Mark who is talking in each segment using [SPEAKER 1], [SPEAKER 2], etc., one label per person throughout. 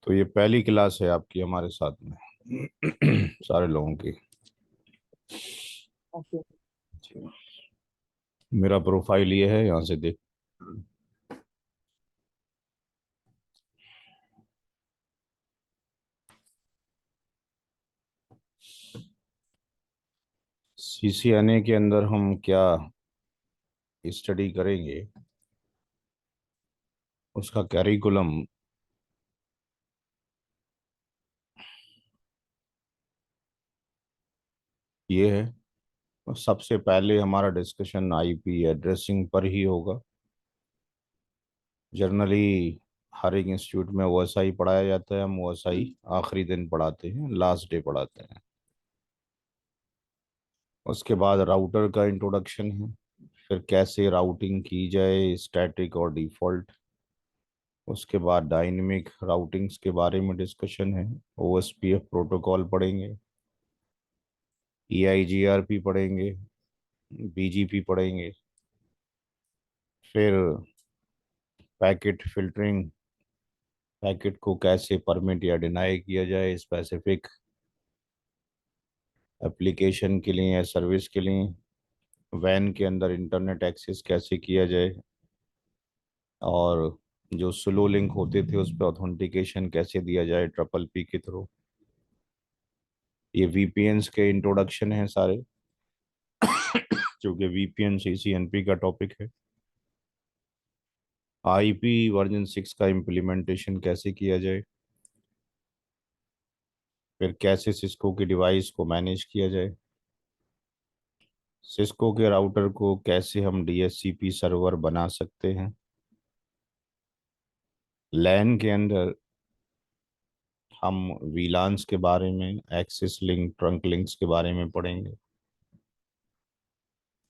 [SPEAKER 1] तो ये पहली क्लास है आपकी हमारे साथ में। सारे लोगों की।
[SPEAKER 2] ओके।
[SPEAKER 1] मेरा प्रोफाइल ये है, यहाँ से देख। सीसीएनए के अंदर हम क्या स्टडी करेंगे, उसका कैरिकुलम ये है। और सबसे पहले हमारा डिस्कशन आईपी एड्रेसिंग पर ही होगा। जनरली हर एक इंस्टीट्यूट में ओएसआई पढ़ाया जाता है। हम ओएसआई आखिरी दिन पढ़ाते हैं, लास्ट डे पढ़ाते हैं। उसके बाद राउटर का इंट्रोडक्शन है। फिर कैसे राउटिंग की जाए, स्टैटिक और डिफॉल्ट। उसके बाद डायनेमिक राउटिंग्स के बारे में डिस्कशन है। ओएसपीएफ प्रोटोकॉल पढ़ेंगे, ईआईजीआरपी पढ़ेंगे, बीजीपी पढ़ेंगे। फिर पैकेट फिल्टरिंग, पैकेट को कैसे परमिट या डिनाई किया जाए स्पेसिफिक एप्लीकेशन के लिए या सर्विस के लिए। वैन के अंदर इंटरनेट एक्सेस कैसे किया जाए, और जो स्लो लिंक होते थे उस पर ऑथेंटिकेशन कैसे दिया जाए ट्रिपल पी के थ्रू। ये वीपीएन्स के इंट्रोडक्शन है सारे, क्योंकि वीपीएन सीसीएनपी का टॉपिक है। आईपी वर्जन 6 का इम्प्लीमेंटेशन कैसे किया जाए। फिर कैसे सिस्को की डिवाइस को मैनेज किया जाए। सिस्को के राउटर को कैसे हम डीएचसीपी सर्वर बना सकते हैं। लैन के अंदर हम वीलान्स के बारे में, एक्सेस लिंक, ट्रंक लिंक्स के बारे में पढ़ेंगे।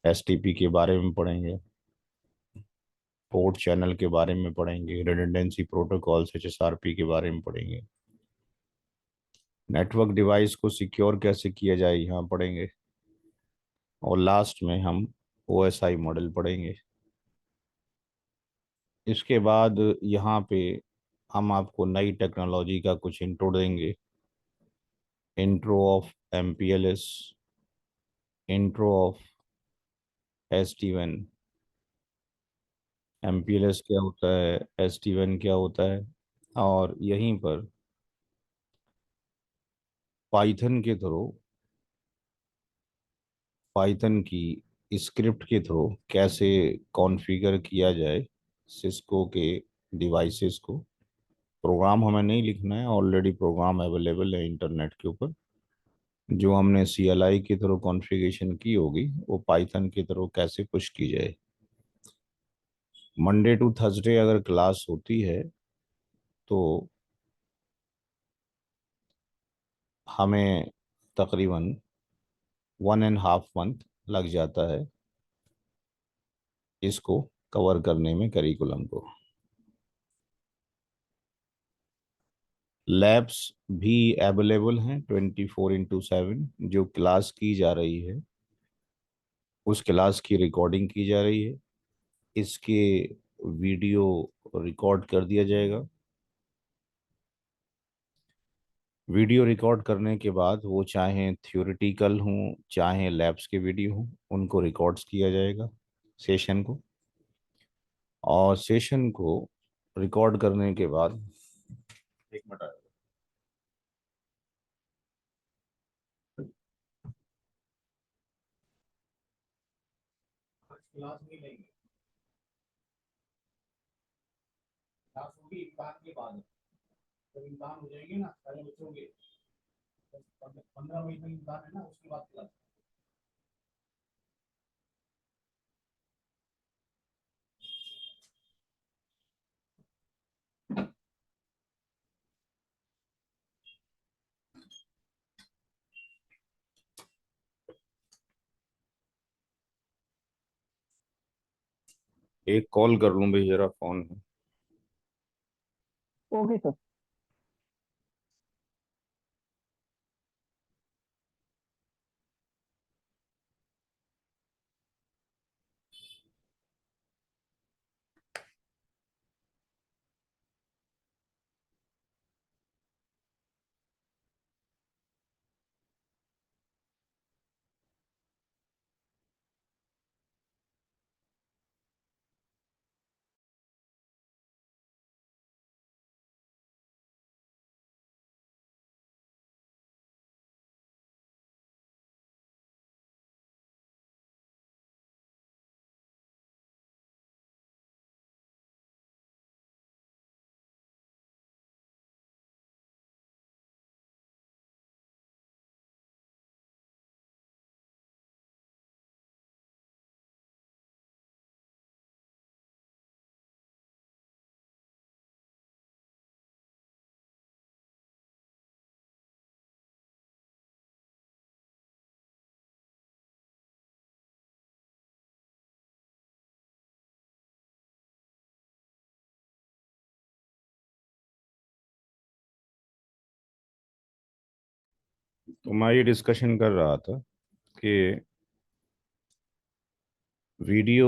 [SPEAKER 1] एसटीपी के बारे में पढ़ेंगे। पोर्ट चैनल के बारे में पढ़ेंगे। रिडंडेंसी प्रोटोकॉल्स एचएसआरपी के बारे में पढ़ेंगे। नेटवर्क डिवाइस को सिक्योर कैसे किया जाए यहाँ पढ़ेंगे। और लास्ट में हम ओएसआई मॉडल पढ़ेंगे। इसके बाद यहाँ पे हम आपको नई टेक्नोलॉजी का कुछ इंट्रो देंगे। Intro of MPLS, intro of ST one. MPLS क्या होता है, एसटी वन क्या होता है। और यहीं पर पाइथन के थ्रू, पाइथन की स्क्रिप्ट के थ्रू कैसे कॉन्फ़िगर किया जाए सिस्को के डिवाइसेस को। प्रोग्राम हमें नहीं लिखना है, ऑलरेडी प्रोग्राम अवेलेबल है इंटरनेट के ऊपर। जो हमने सीएलआई के थ्रू कॉन्फ़िगरेशन की होगी वो पाइथन के थ्रू कैसे पुश की जाए। मंडे टू थर्सडे अगर क्लास होती है तो हमें तकरीबन 1.5 मंथ लग जाता है इसको कवर करने में, करिकुलम को। लैब्स भी अवेलेबल हैं 24/7। जो क्लास की जा रही है उस क्लास की रिकॉर्डिंग की जा रही है। इसके वीडियो रिकॉर्ड कर दिया जाएगा। वीडियो रिकॉर्ड करने के बाद वो चाहे थ्योरेटिकल हों चाहे लैब्स के वीडियो हों, उनको रिकॉर्ड्स किया जाएगा सेशन को। और सेशन को रिकॉर्ड करने के बाद, एक मिनट आएगा। क्लास नहीं लेंगे, क्लास होगी इम्तिहान के बाद। जब इम्तिहान हो जाएंगे ना सारे बच्चों के, 15 मई तक इम्तिहान है ना, उसके बाद क्लास। एक कॉल कर लूं भाई, जरा फोन है।
[SPEAKER 2] Okay sir.
[SPEAKER 1] तो मैं ये डिस्कशन कर रहा था कि वीडियो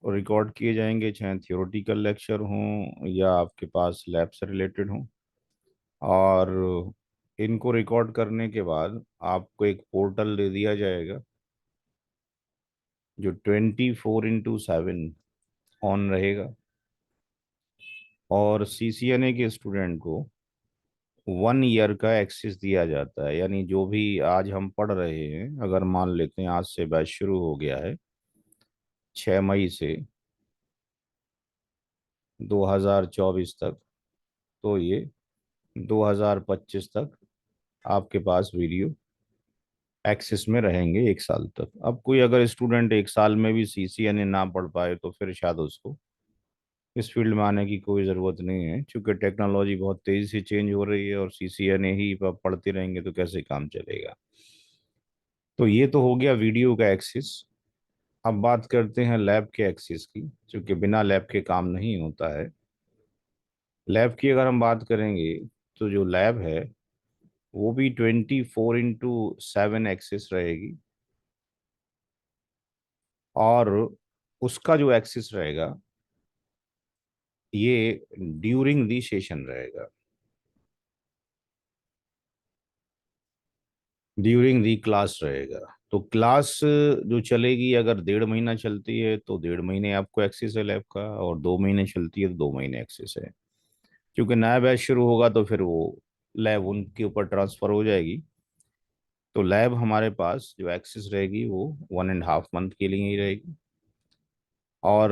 [SPEAKER 1] रिकॉर्ड किए जाएंगे, चाहे थियोरेटिकल लेक्चर हों या आपके पास लैब से रिलेटेड हों। और इनको रिकॉर्ड करने के बाद आपको एक पोर्टल दे दिया जाएगा जो 24/7 ऑन रहेगा। और सीसीएनए के स्टूडेंट को 1 ईयर का एक्सेस दिया जाता है, यानी जो भी आज हम पढ़ रहे हैं, अगर मान लेते हैं आज से बैच शुरू हो गया है 6 मई से 2024 तक, तो ये 2025 तक आपके पास वीडियो एक्सेस में रहेंगे 1 साल तक। अब कोई अगर स्टूडेंट 1 साल में भी सीसीएनए ना पढ़ पाए तो फिर शायद उसको इस फील्ड में आने की कोई ज़रूरत नहीं है, क्योंकि टेक्नोलॉजी बहुत तेज़ी से चेंज हो रही है और सीसीएनए ही पढ़ते रहेंगे तो कैसे काम चलेगा। तो ये तो हो गया वीडियो का एक्सेस। अब बात करते हैं लैब के एक्सेस की, क्योंकि बिना लैब के काम नहीं होता है। लैब की अगर हम बात करेंगे तो जो लैब है वो भी 24/7 एक्सेस रहेगी। और उसका जो एक्सेस रहेगा ये ड्यूरिंग दी सेशन रहेगा, ड्यूरिंग दी क्लास रहेगा। तो क्लास जो चलेगी, अगर 1.5 महीना चलती है तो 1.5 महीने आपको एक्सेस है लैब का, और 2 महीने चलती है तो 2 महीने एक्सेस है। क्योंकि नया बैच शुरू होगा तो फिर वो लैब उनके ऊपर ट्रांसफर हो जाएगी। तो लैब हमारे पास जो एक्सेस रहेगी वो 1.5 मंथ के लिए ही रहेगी। और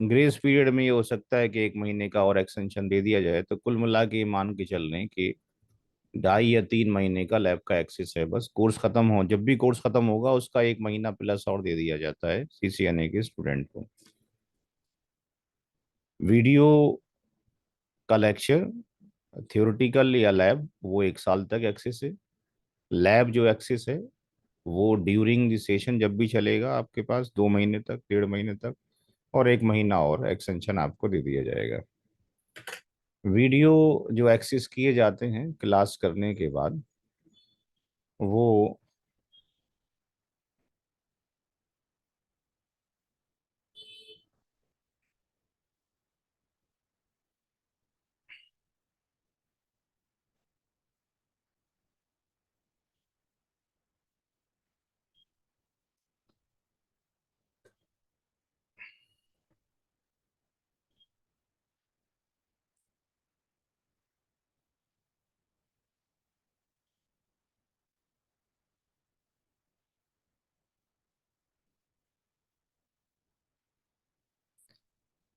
[SPEAKER 1] ग्रेस पीरियड में ये हो सकता है कि 1 महीने का और एक्सटेंशन दे दिया जाए। तो कुल मिला के ये मान के चल रहे हैं कि 2.5 या 3 महीने का लैब का एक्सेस है। बस कोर्स खत्म हो, जब भी कोर्स खत्म होगा उसका 1 महीना प्लस और दे दिया जाता है सीसीएनए के स्टूडेंट को। वीडियो का लेक्चर, थ्योरेटिकल या लैब, वो 1 साल तक एक्सेस है। लैब जो एक्सेस है वो ड्यूरिंग द सेशन जब भी चलेगा आपके पास 2 महीने तक, 1.5 महीने तक, और 1 महीना और एक्सटेंशन आपको दे दिया जाएगा। वीडियो जो एक्सेस किए जाते हैं क्लास करने के बाद, वो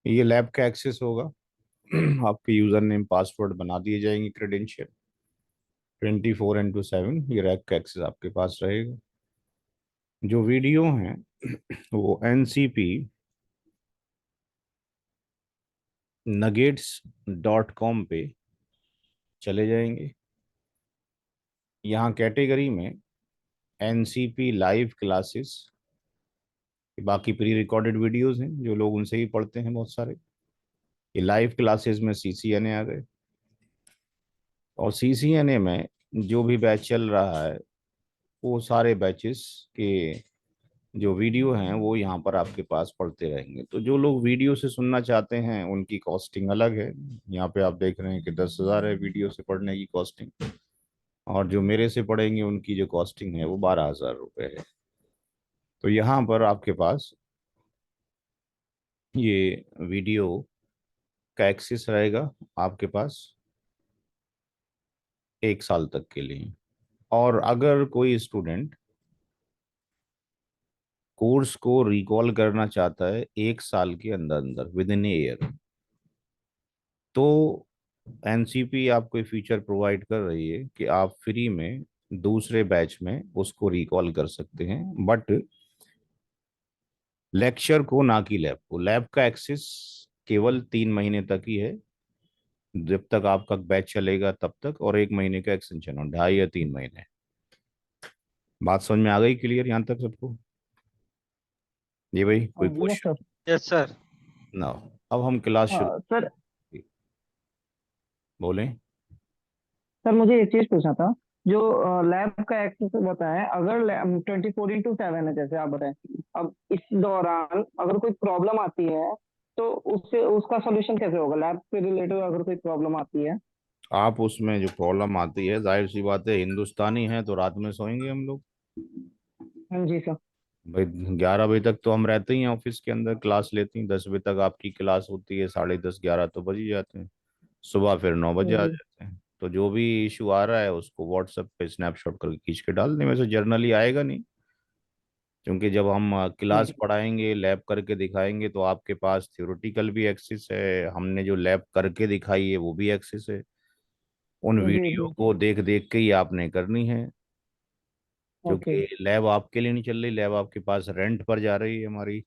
[SPEAKER 1] ये लैब का एक्सेस होगा। आपके यूजर नेम पासवर्ड बना दिए जाएंगे, क्रेडेंशियल 24/7 ये रैक का एक्सेस आपके पास रहेगा। जो वीडियो हैं वो NCP nuggets.com पे चले जाएंगे। यहाँ कैटेगरी में NCP लाइव क्लासेस, बाकी प्री रिकॉर्डेड वीडियोस हैं जो लोग उनसे ही पढ़ते हैं बहुत सारे। ये लाइव क्लासेस में सीसीएनए आ गए। और सीसीएनए में जो भी बैच चल रहा है वो सारे बैचेस के जो वीडियो हैं वो यहाँ पर आपके पास पढ़ते रहेंगे। तो जो लोग वीडियो से सुनना चाहते हैं उनकी कॉस्टिंग अलग है। यहाँ पे आप देख रहे हैं कि 10,000 है वीडियो से पढ़ने की कॉस्टिंग, और जो मेरे से पढ़ेंगे उनकी जो कॉस्टिंग है वो 12,000 रुपये है। तो यहाँ पर आपके पास ये वीडियो का एक्सेस रहेगा आपके पास 1 साल तक के लिए। और अगर कोई स्टूडेंट कोर्स को रिकॉल करना चाहता है 1 साल के अंदर अंदर, विद इन ईयर, तो एनसीपी आपको फीचर प्रोवाइड कर रही है कि आप फ्री में दूसरे बैच में उसको रिकॉल कर सकते हैं, बट लेक्चर को ना कि लैब को। लैब का एक्सेस केवल 3 महीने तक ही है, जब तक आपका बैच चलेगा तब तक, और 1 महीने का एक्सटेंशन हो 2.5 या 3 महीने। बात समझ में आ गई क्लियर यहाँ तक सबको? जी भाई, कोई
[SPEAKER 2] yes
[SPEAKER 1] question?
[SPEAKER 2] Sir.
[SPEAKER 3] Yes sir.
[SPEAKER 1] ना। अब हम क्लास शुरू,
[SPEAKER 2] सर
[SPEAKER 1] बोलें।
[SPEAKER 2] सर मुझे एक चीज पूछना था। जो लैब का एक्सेस बताएं, अगर 24/7 है जैसे आप बताएं, अब इस दौरान अगर कोई प्रॉब्लम आती है तो उससे उसका सोल्यूशन कैसे होगा? लैब से रिलेटेड अगर कोई प्रॉब्लम आती है।
[SPEAKER 1] आप उसमें जो प्रॉब्लम आती है, जाहिर सी बात है, हिंदुस्तानी है तो रात में सोएंगे हम लोग।
[SPEAKER 2] हाँ जी सर।
[SPEAKER 1] भाई 11 बजे तक तो हम रहते ही हैं ऑफिस के अंदर, क्लास लेते हैं 10 बजे तक आपकी क्लास होती है, 10:30 11 तो बज ही जाते हैं। सुबह फिर 9 बजे
[SPEAKER 2] हाँ
[SPEAKER 1] आ
[SPEAKER 2] जी।
[SPEAKER 1] जाते हैं। तो जो भी इशू आ रहा है उसको व्हाट्सएप पे स्नैपशॉट करके खींच के डाल दें, वैसे जर्नली आएगा नहीं। क्योंकि जब हम क्लास
[SPEAKER 2] ठीक।
[SPEAKER 1] पढ़ाएंगे, लैब करके दिखाएंगे, तो आपके पास थ्योरेटिकल भी एक्सेस है, हमने जो लैब करके दिखाई है वो भी एक्सेस है। उन
[SPEAKER 2] जी
[SPEAKER 1] वीडियो
[SPEAKER 2] जी।
[SPEAKER 1] को देख देख के ही आपने करनी है।
[SPEAKER 2] ओके।
[SPEAKER 1] क्योंकि लैब आपके लिए नहीं चल रही, लैब आपके पास रेंट पर जा रही है हमारी।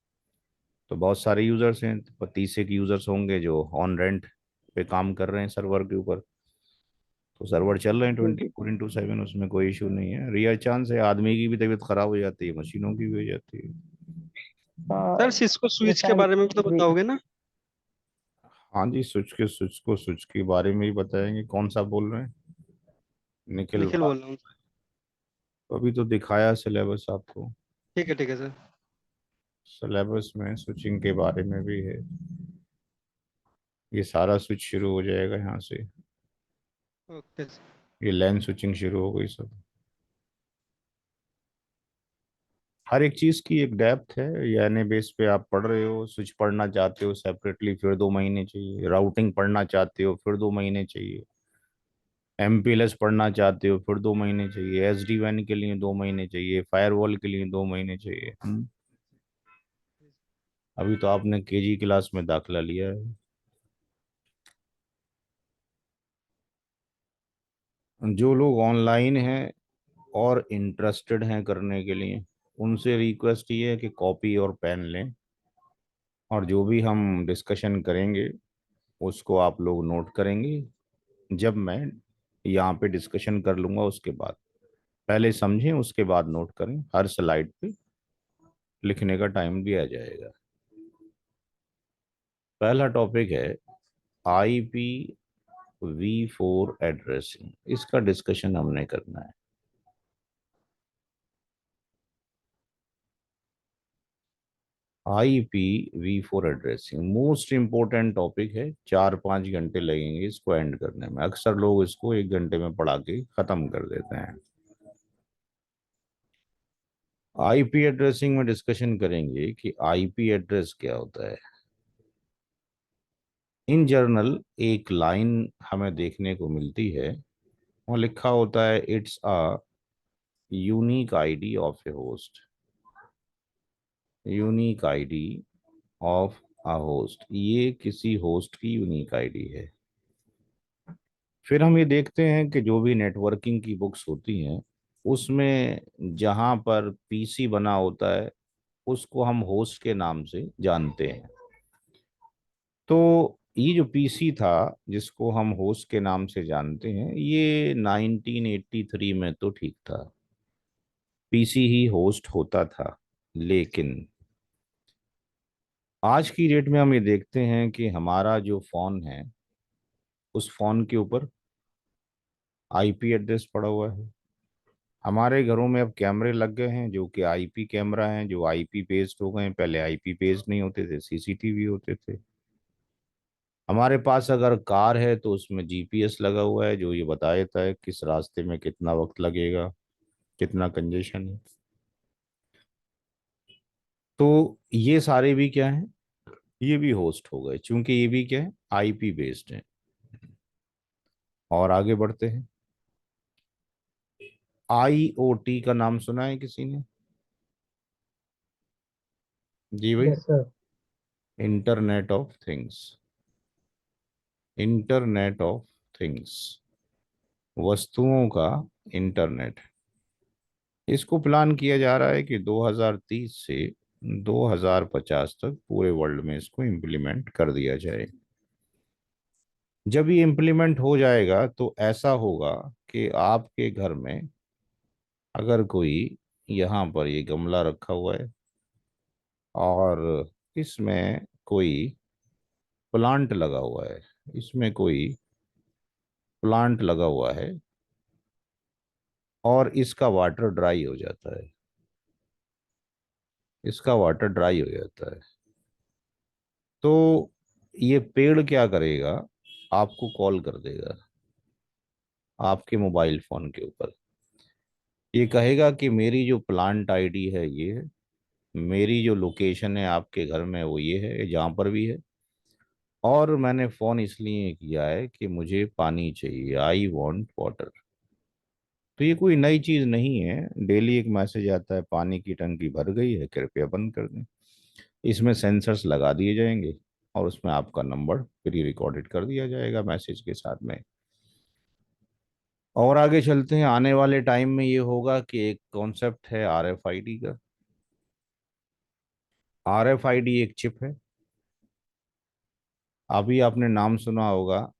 [SPEAKER 1] तो बहुत सारे यूजर्स हैं, 30 एक यूजर्स होंगे जो ऑन रेंट पे काम कर रहे हैं सर्वर के ऊपर। तो सर्वर चल रहे हैं
[SPEAKER 2] जी
[SPEAKER 1] ट्वेंटी
[SPEAKER 2] जी।
[SPEAKER 1] फोर इंटू सेवन उसमें कोई इशू नहीं है। रियल चांस है आदमी की भी तबीयत खराब हो जाती है, मशीनों की भी हो जाती है।
[SPEAKER 2] आ,
[SPEAKER 3] सर सिस्को स्विच के
[SPEAKER 2] जैसे
[SPEAKER 3] बारे में भी तो
[SPEAKER 2] जी।
[SPEAKER 3] बताओगे ना।
[SPEAKER 1] हाँ जी, स्विच के बारे में ही बताएंगे। कौन सा बोल रहे हैं? निखिल
[SPEAKER 3] निखिल
[SPEAKER 1] बात।
[SPEAKER 3] बोल रहा हूँ।
[SPEAKER 1] अभी तो दिखाया सिलेबस आपको।
[SPEAKER 3] ठीक है सर।
[SPEAKER 1] सिलेबस में स्विचिंग के बारे में भी है। ये सारा स्विच शुरू हो जाएगा यहाँ से।
[SPEAKER 3] Okay sir.
[SPEAKER 1] ये लैन स्विचिंग शुरू हो गई सब। हर एक चीज की एक डेप्थ है। यानी बेस पे आप पढ़ रहे हो, स्विच पढ़ना चाहते हो सेपरेटली, फिर 2 महीने चाहिए। राउटिंग पढ़ना चाहते हो, फिर 2 महीने चाहिए। एमपीएलएस पढ़ना चाहते हो, फिर 2 महीने चाहिए। एसडी वैन के लिए 2 महीने चाहिए। फायरवॉल के लिए 2 महीने चाहिए। अभी तो आपने केजी क्लास में दाखिला लिया है। जो लोग ऑनलाइन हैं और इंटरेस्टेड हैं करने के लिए, उनसे रिक्वेस्ट ये है कि कॉपी और पेन लें, और जो भी हम डिस्कशन करेंगे उसको आप लोग नोट करेंगे। जब मैं यहाँ पे डिस्कशन कर लूँगा उसके बाद, पहले समझें उसके बाद नोट करें। हर स्लाइड पे लिखने का टाइम दिया जाएगा। पहला टॉपिक है IPv4 एड्रेसिंग। इसका डिस्कशन हमने करना है। IPv4 addressing most important topic है। 4-5 घंटे लगेंगे इसको एंड करने में। अक्सर लोग इसको 1 घंटे में पढ़ा के खत्म कर देते हैं। आईपी एड्रेसिंग में डिस्कशन करेंगे कि आईपी एड्रेस क्या होता है। इन जर्नल एक लाइन हमें देखने को मिलती है, वहाँ लिखा होता है it's a unique ID of A host. Unique ID of a host, ये किसी होस्ट की यूनिक आईडी है। फिर हम ये देखते हैं कि जो भी नेटवर्किंग की बुक्स होती हैं उसमें जहाँ पर पीसी बना होता है उसको हम होस्ट के नाम से जानते हैं। तो ये जो पीसी था जिसको हम होस्ट के नाम से जानते हैं, ये 1983 में तो ठीक था, पीसी ही होस्ट होता था। लेकिन आज की डेट में हम ये देखते हैं कि हमारा जो फोन है उस फोन के ऊपर आईपी एड्रेस पड़ा हुआ है। हमारे घरों में अब कैमरे लग गए हैं जो कि आईपी कैमरा हैं, जो आईपी बेस्ड हो गए हैं। पहले आईपी बेस्ड नहीं होते थे, सीसीटीवी होते थे। हमारे पास अगर कार है तो उसमें जीपीएस लगा हुआ है जो ये बता देता है किस रास्ते में कितना वक्त लगेगा, कितना कंजेशन है। तो ये सारे भी क्या है, ये भी होस्ट हो गए, क्योंकि ये भी क्या है, आईपी बेस्ड है। और आगे बढ़ते हैं। आईओटी का नाम सुना है किसी ने? जी भाई।
[SPEAKER 4] Yes sir.
[SPEAKER 1] Internet of things. Internet of things, वस्तुओं का इंटरनेट। इसको प्लान किया जा रहा है कि 2030 से 2050 तक पूरे वर्ल्ड में इसको इम्प्लीमेंट कर दिया जाए। जब ये इम्प्लीमेंट हो जाएगा तो ऐसा होगा कि आपके घर में अगर कोई, यहाँ पर ये गमला रखा हुआ है और इसमें कोई प्लांट लगा हुआ है, इसमें कोई प्लांट लगा हुआ है, और इसका वाटर ड्राई हो जाता है, इसका वाटर ड्राई हो जाता है, तो ये पेड़ क्या करेगा, आपको कॉल कर देगा आपके मोबाइल फोन के ऊपर। ये कहेगा कि मेरी जो प्लांट आईडी है ये है, मेरी जो लोकेशन है आपके घर में वो ये है, जहाँ पर भी है, और मैंने फ़ोन इसलिए किया है कि मुझे पानी चाहिए, आई वॉन्ट वाटर। तो ये कोई नई चीज़ नहीं है, डेली एक मैसेज आता है पानी की टंकी भर गई है, कृपया बंद कर दें। इसमें सेंसर्स लगा दिए जाएंगे और उसमें आपका नंबर प्री रिकॉर्डेड कर दिया जाएगा मैसेज के साथ में। और आगे चलते हैं, आने वाले टाइम में ये होगा कि एक कॉन्सेप्ट है आरएफआईडी का। आरएफआईडी एक चिप है, अभी आपने नाम सुना होगा,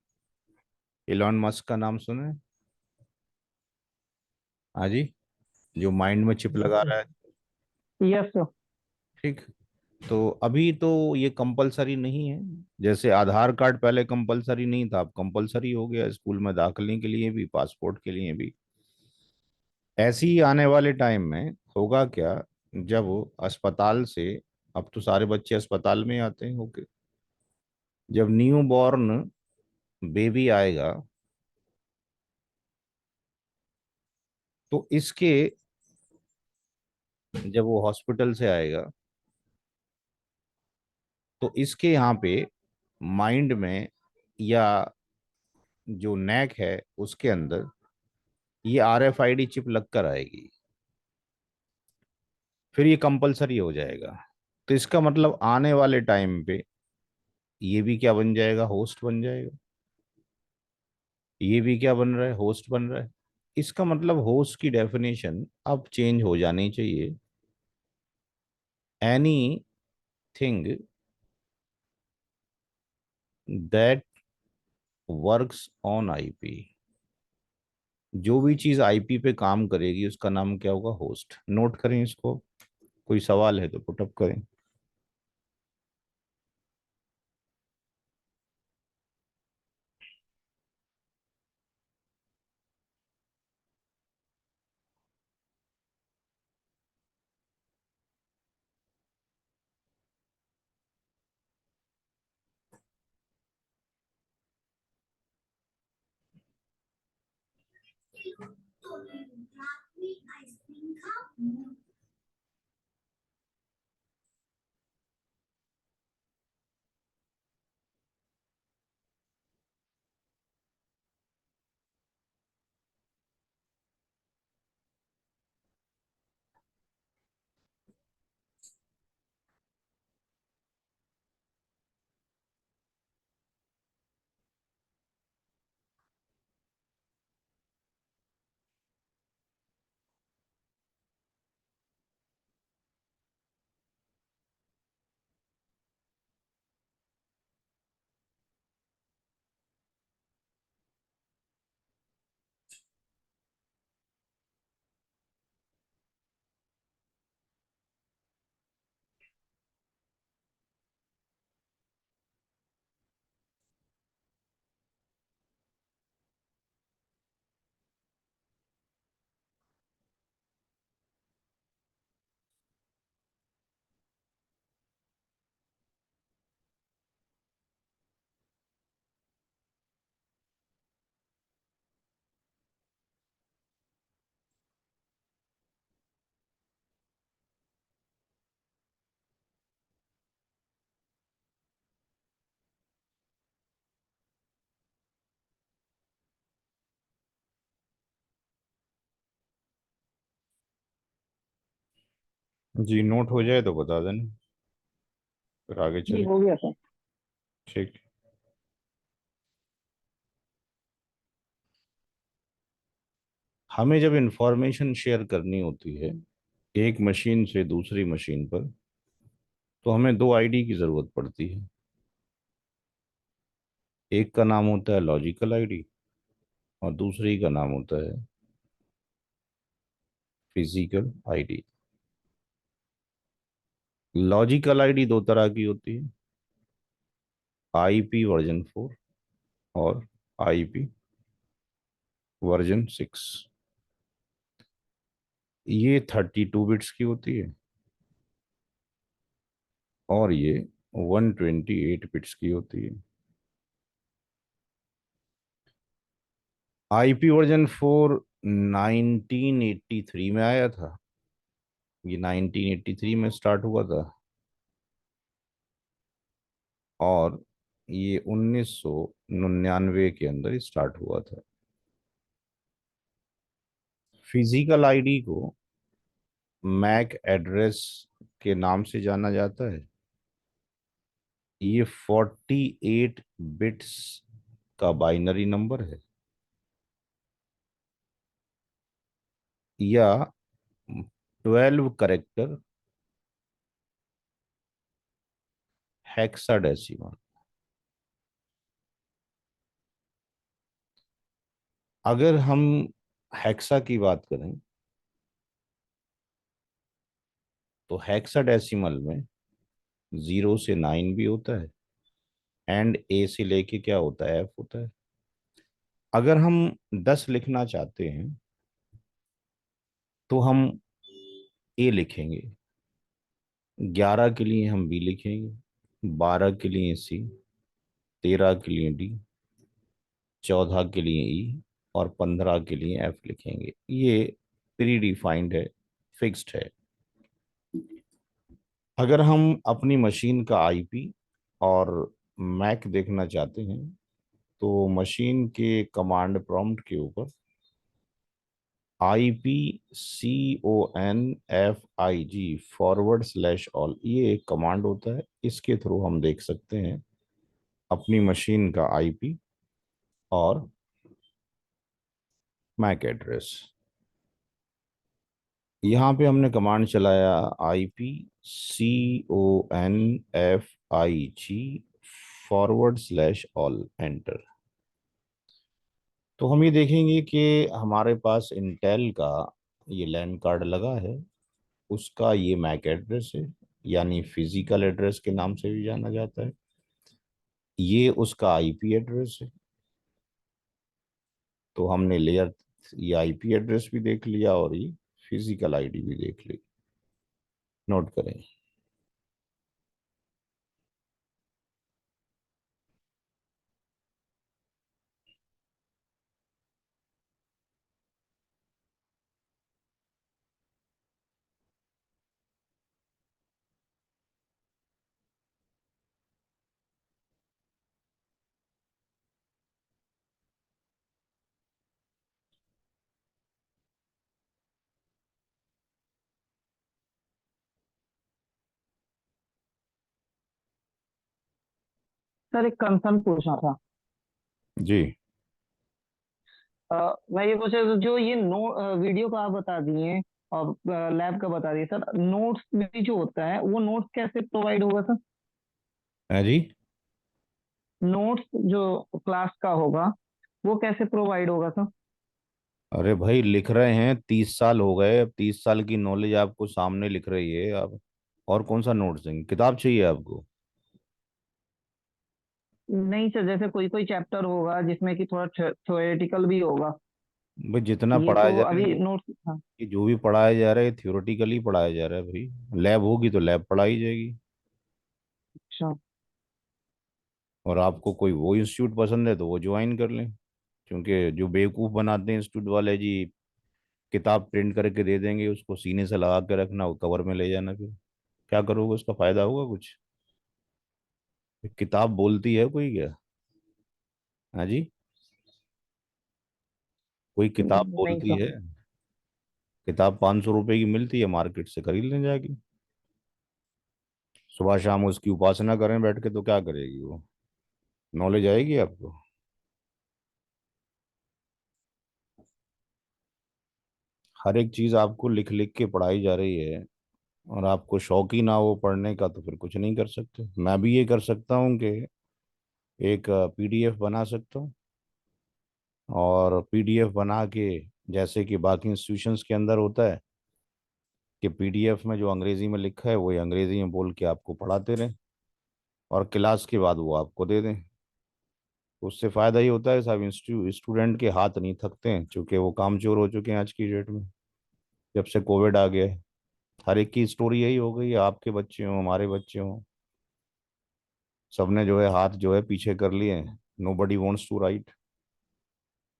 [SPEAKER 1] इलॉन मस्क का नाम सुना है? हाँ जी, जो माइंड में चिप लगा रहा है।
[SPEAKER 2] Yes sir.
[SPEAKER 1] ठीक, तो अभी तो ये कंपलसरी नहीं है, जैसे आधार कार्ड पहले कंपलसरी नहीं था, अब कंपलसरी हो गया स्कूल में दाखिले के लिए भी, पासपोर्ट के लिए भी। ऐसे ही आने वाले टाइम में होगा क्या, जब अस्पताल से, अब तो सारे बच्चे अस्पताल में आते हैं होके, जब न्यू बॉर्न बेबी आएगा तो इसके, जब वो हॉस्पिटल से आएगा तो इसके यहाँ पे माइंड में या जो नेक है उसके अंदर ये आरएफआईडी चिप लगकर आएगी, फिर ये कंपलसरी हो जाएगा। तो इसका मतलब आने वाले टाइम पे ये भी क्या बन जाएगा, होस्ट बन जाएगा। ये भी क्या बन रहा है, होस्ट बन रहा है। इसका मतलब होस्ट की डेफिनेशन अब चेंज हो जानी चाहिए, any thing that works on IP. जो भी चीज आईपी पे काम करेगी उसका नाम क्या होगा, होस्ट। नोट करें इसको, कोई सवाल है तो पुटअप करें। जी, नोट हो जाए तो बता देना, फिर आगे
[SPEAKER 2] जी
[SPEAKER 1] चले।
[SPEAKER 2] हो गया सर।
[SPEAKER 1] ठीक। हमें जब इंफॉर्मेशन शेयर करनी होती है एक मशीन से दूसरी मशीन पर, तो हमें दो आईडी की जरूरत पड़ती है। एक का नाम होता है लॉजिकल आईडी और दूसरी का नाम होता है फिजिकल आईडी। लॉजिकल आईडी दो तरह की होती है, IP वर्जन 4 और IP वर्जन 6। ये 32 बिट्स की होती है और ये 128 बिट्स की होती है। आईपी वर्जन 4 1983 में आया था। ये 1983 में स्टार्ट हुआ था और ये 1999 के अंदर स्टार्ट हुआ था। फिजिकल आईडी को मैक एड्रेस के नाम से जाना जाता है। ये 48 बिट्स का बाइनरी नंबर है या 12 करेक्टर हेक्साडेसिमल। अगर हम हेक्सा की बात करें तो हेक्साडेसिमल में 0 से 9 भी होता है एंड ए से लेके क्या होता है, एफ होता है। अगर हम 10 लिखना चाहते हैं तो हम ए लिखेंगे, 11 के लिए हम बी लिखेंगे, 12 के लिए सी, 13 के लिए डी, 14 के लिए ई और 15 के लिए एफ लिखेंगे। ये प्री डिफाइंड है, फिक्स्ड है। अगर हम अपनी मशीन का आईपी और मैक देखना चाहते हैं तो मशीन के कमांड प्रॉम्प्ट के ऊपर IPCONFIG ये एक कमांड होता है। इसके थ्रू हम देख सकते हैं अपनी मशीन का आईपी और मैक एड्रेस। यहाँ पे हमने कमांड चलाया IPCONFIG एंटर। तो हम ये देखेंगे कि हमारे पास इंटेल का ये लैन कार्ड लगा है, उसका ये मैक एड्रेस है, यानी फिजिकल एड्रेस के नाम से भी जाना जाता है। ये उसका आईपी एड्रेस है। तो हमने लेयर, ये आईपी एड्रेस भी देख लिया और ये फिजिकल आईडी भी देख ली। नोट करें।
[SPEAKER 2] सर एक कंसर्न पूछना था।
[SPEAKER 1] जी।
[SPEAKER 2] मैं ये पूछ रहा था, जो ये वीडियो का आप बता दिए और लैब का बता दिए सर, नोट्स भी जो होता है वो नोट्स कैसे प्रोवाइड होगा सर?
[SPEAKER 1] है जी।
[SPEAKER 2] नोट्स जो क्लास का होगा वो कैसे प्रोवाइड होगा सर?
[SPEAKER 1] अरे भाई लिख रहे हैं, 30 साल हो गए, अब 30 साल की नॉलेज आपको सामने लिख रही है। अब और कौन सा नोट्स देंगे, किताब चाहिए आपको?
[SPEAKER 2] नहीं सर, जैसे कोई कोई चैप्टर होगा जिसमें कि थोड़ा थ्योरेटिकल भी होगा।
[SPEAKER 1] भाई जितना
[SPEAKER 2] ये
[SPEAKER 1] पढ़ाया
[SPEAKER 2] तो
[SPEAKER 1] जा रहा
[SPEAKER 2] अभी
[SPEAKER 1] है,
[SPEAKER 2] नोट्स, हाँ।
[SPEAKER 1] कि जो भी पढ़ाया जा रहा है थियोरेटिकली पढ़ाया जा रहा है भाई। लैब होगी तो लैब पढ़ाई जाएगी।
[SPEAKER 2] अच्छा।
[SPEAKER 1] और आपको कोई वो इंस्टीट्यूट पसंद है तो वो ज्वाइन कर लें। क्योंकि जो बेवकूफ़ बनाते हैं इंस्टीट्यूट वाले जी, किताब प्रिंट करके दे देंगे, उसको सीने से लगा के रखना, वो कवर में ले जाना, फिर क्या करोगे, उसका फायदा होगा कुछ? किताब बोलती है कोई क्या? हाँ जी। कोई किताब
[SPEAKER 2] नहीं
[SPEAKER 1] बोलती
[SPEAKER 2] सर।
[SPEAKER 1] है? किताब 500 रुपए की मिलती है, मार्केट से खरीद लें जाके। सुबह शाम उसकी उपासना करें बैठ के तो क्या करेगी वो, नॉलेज आएगी आपको? हर एक चीज आपको लिख लिख के पढ़ाई जा रही है और आपको शौक ही ना हो पढ़ने का तो फिर कुछ नहीं कर सकते। मैं भी ये कर सकता हूँ कि एक पीडीएफ बना सकता हूँ और पीडीएफ बना के, जैसे कि बाकी इंस्टीट्यूशंस के अंदर होता है कि पीडीएफ में जो अंग्रेजी में लिखा है वही अंग्रेजी में बोल के आपको पढ़ाते रहें और क्लास के बाद वो आपको दे दें। तो उससे फ़ायदा ही होता है साहब, स्टूडेंट के हाथ नहीं थकते हैं, क्योंकि वो कामचोर हो चुके हैं आज की डेट में। जब से कोविड आ गया है। हर एक की स्टोरी यही हो गई है, आपके बच्चे हों, हमारे बच्चे हों, सबने जो है हाथ जो है पीछे कर लिए हैं। Nobody wants to write.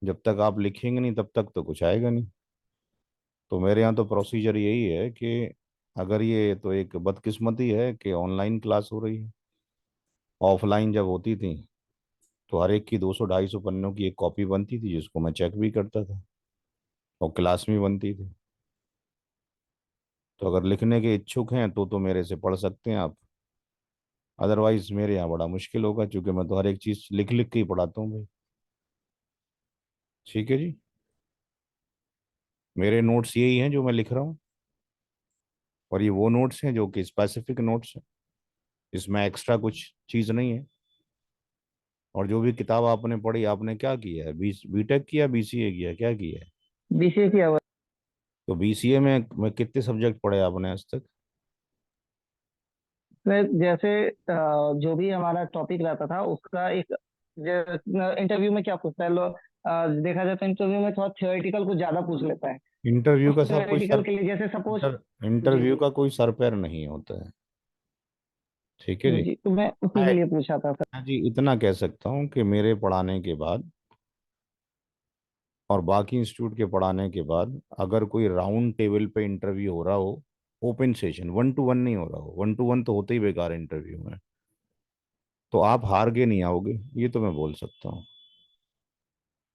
[SPEAKER 1] जब तक आप लिखेंगे नहीं तब तक तो कुछ आएगा नहीं। तो मेरे यहाँ तो प्रोसीजर यही है कि अगर ये तो एक बदकिस्मती है कि ऑनलाइन क्लास हो रही है। ऑफलाइन जब होती थी तो हर एक की 200 250 पन्नों की एक कॉपी बनती थी, जिसको मैं चेक भी करता था, और क्लास में बनती थी। तो अगर लिखने के इच्छुक हैं तो मेरे से पढ़ सकते हैं आप। अदरवाइज मेरे यहाँ बड़ा मुश्किल होगा, क्योंकि मैं तो हर एक चीज़ लिख लिख के ही पढ़ाता हूँ भाई। ठीक है जी। मेरे नोट्स यही हैं जो मैं लिख रहा हूँ, और ये वो नोट्स हैं जो कि स्पेसिफिक नोट्स हैं। इसमें एक्स्ट्रा कुछ चीज़ नहीं है। और जो भी किताब आपने पढ़ी, आपने क्या किया है? बीटेक किया, बीसीए किया, क्या किया है?
[SPEAKER 2] बीसीए किया हुआ
[SPEAKER 1] तो बीसीए में कितने सब्जेक्ट पढ़े आपने आज तक?
[SPEAKER 2] है। जैसे जो भी हमारा टॉपिक रहता था उसका एक, इंटरव्यू में क्या पूछता है लोग, देखा जाए तो इंटरव्यू में थोड़ा थियोरेटिकल कुछ ज्यादा पूछ लेता है।
[SPEAKER 1] इंटरव्यू
[SPEAKER 2] उस
[SPEAKER 1] का साहब कोई
[SPEAKER 2] थियोरेटिकल
[SPEAKER 1] सर
[SPEAKER 2] के लिए जैसे सपोज, जी
[SPEAKER 1] इंटरव्यू
[SPEAKER 2] जी
[SPEAKER 1] का कोई सर पैर नहीं होता है। ठीक है जी।
[SPEAKER 2] जी, तो मैं उसी
[SPEAKER 1] मैं
[SPEAKER 2] के लिए पूछा था सर।
[SPEAKER 1] मैं जी इतना कह सकता हूँ कि मेरे पढ़ाने के बाद और बाकी इंस्टीट्यूट के पढ़ाने के बाद अगर कोई राउंड टेबल पे इंटरव्यू हो रहा हो, ओपन सेशन, 1 to 1 नहीं हो रहा हो, 1 to 1 तो होते ही बेकार इंटरव्यू में, तो आप हार के नहीं आओगे, ये तो मैं बोल सकता हूँ।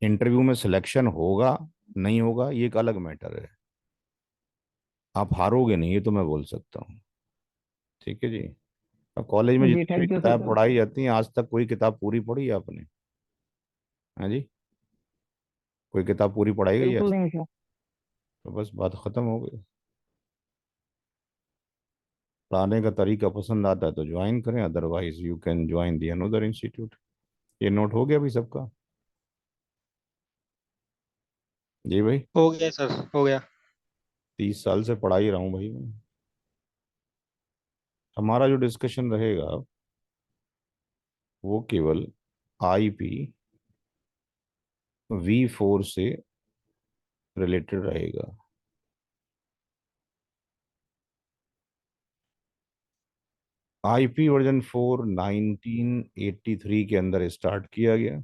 [SPEAKER 1] इंटरव्यू में सिलेक्शन होगा नहीं होगा ये एक अलग मैटर है। आप हारोगे नहीं, ये तो मैं बोल सकता हूँ। ठीक है जी। अब कॉलेज में
[SPEAKER 2] जी
[SPEAKER 1] जितनी भी
[SPEAKER 2] थैंक यू
[SPEAKER 1] किताब
[SPEAKER 2] सर।
[SPEAKER 1] पढ़ाई जाती हैं, आज तक कोई किताब पूरी पढ़ी है आपने? हाँ जी। कोई किताब पूरी पढ़ाई गई है
[SPEAKER 2] बिल्कुल
[SPEAKER 1] आज तक?
[SPEAKER 2] नहीं सर।
[SPEAKER 1] तो बस बात खत्म हो गई। पढ़ाने का तरीका पसंद आता है तो ज्वाइन करें, otherwise you can join the another institute. ये नोट हो गया भाई सबका? जी भाई।
[SPEAKER 3] हो गया सर, हो गया।
[SPEAKER 1] 30 साल से पढ़ा ही रहा हूँ भाई मैं। हमारा जो डिस्कशन रहेगा वो केवल आईपी V4 से रिलेटेड रहेगा। आईपी वर्जन 4 1983 के अंदर स्टार्ट किया गया।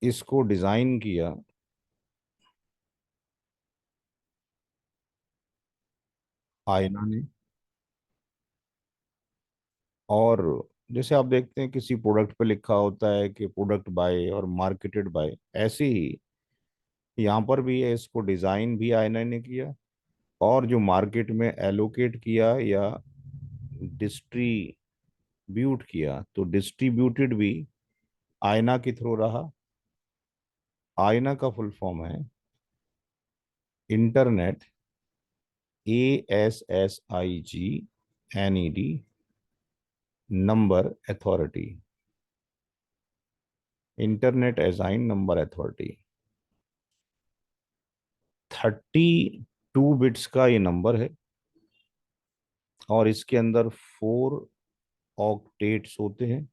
[SPEAKER 1] इसको डिजाइन किया आयना ने। और जैसे आप देखते हैं किसी प्रोडक्ट पे लिखा होता है कि प्रोडक्ट बाय और मार्केटेड बाय, ऐसे ही यहाँ पर भी है, इसको डिजाइन भी आयना ने किया, और जो मार्केट में एलोकेट किया या डिस्ट्रीब्यूट किया, तो डिस्ट्रीब्यूटेड भी आयना के थ्रू रहा। आयना का फुल फॉर्म है internet, ASSIGNED, number authority. Internet assign number authority. 32 bits का ये नंबर है, और इसके अंदर 4 ऑक्टेट्स होते हैं,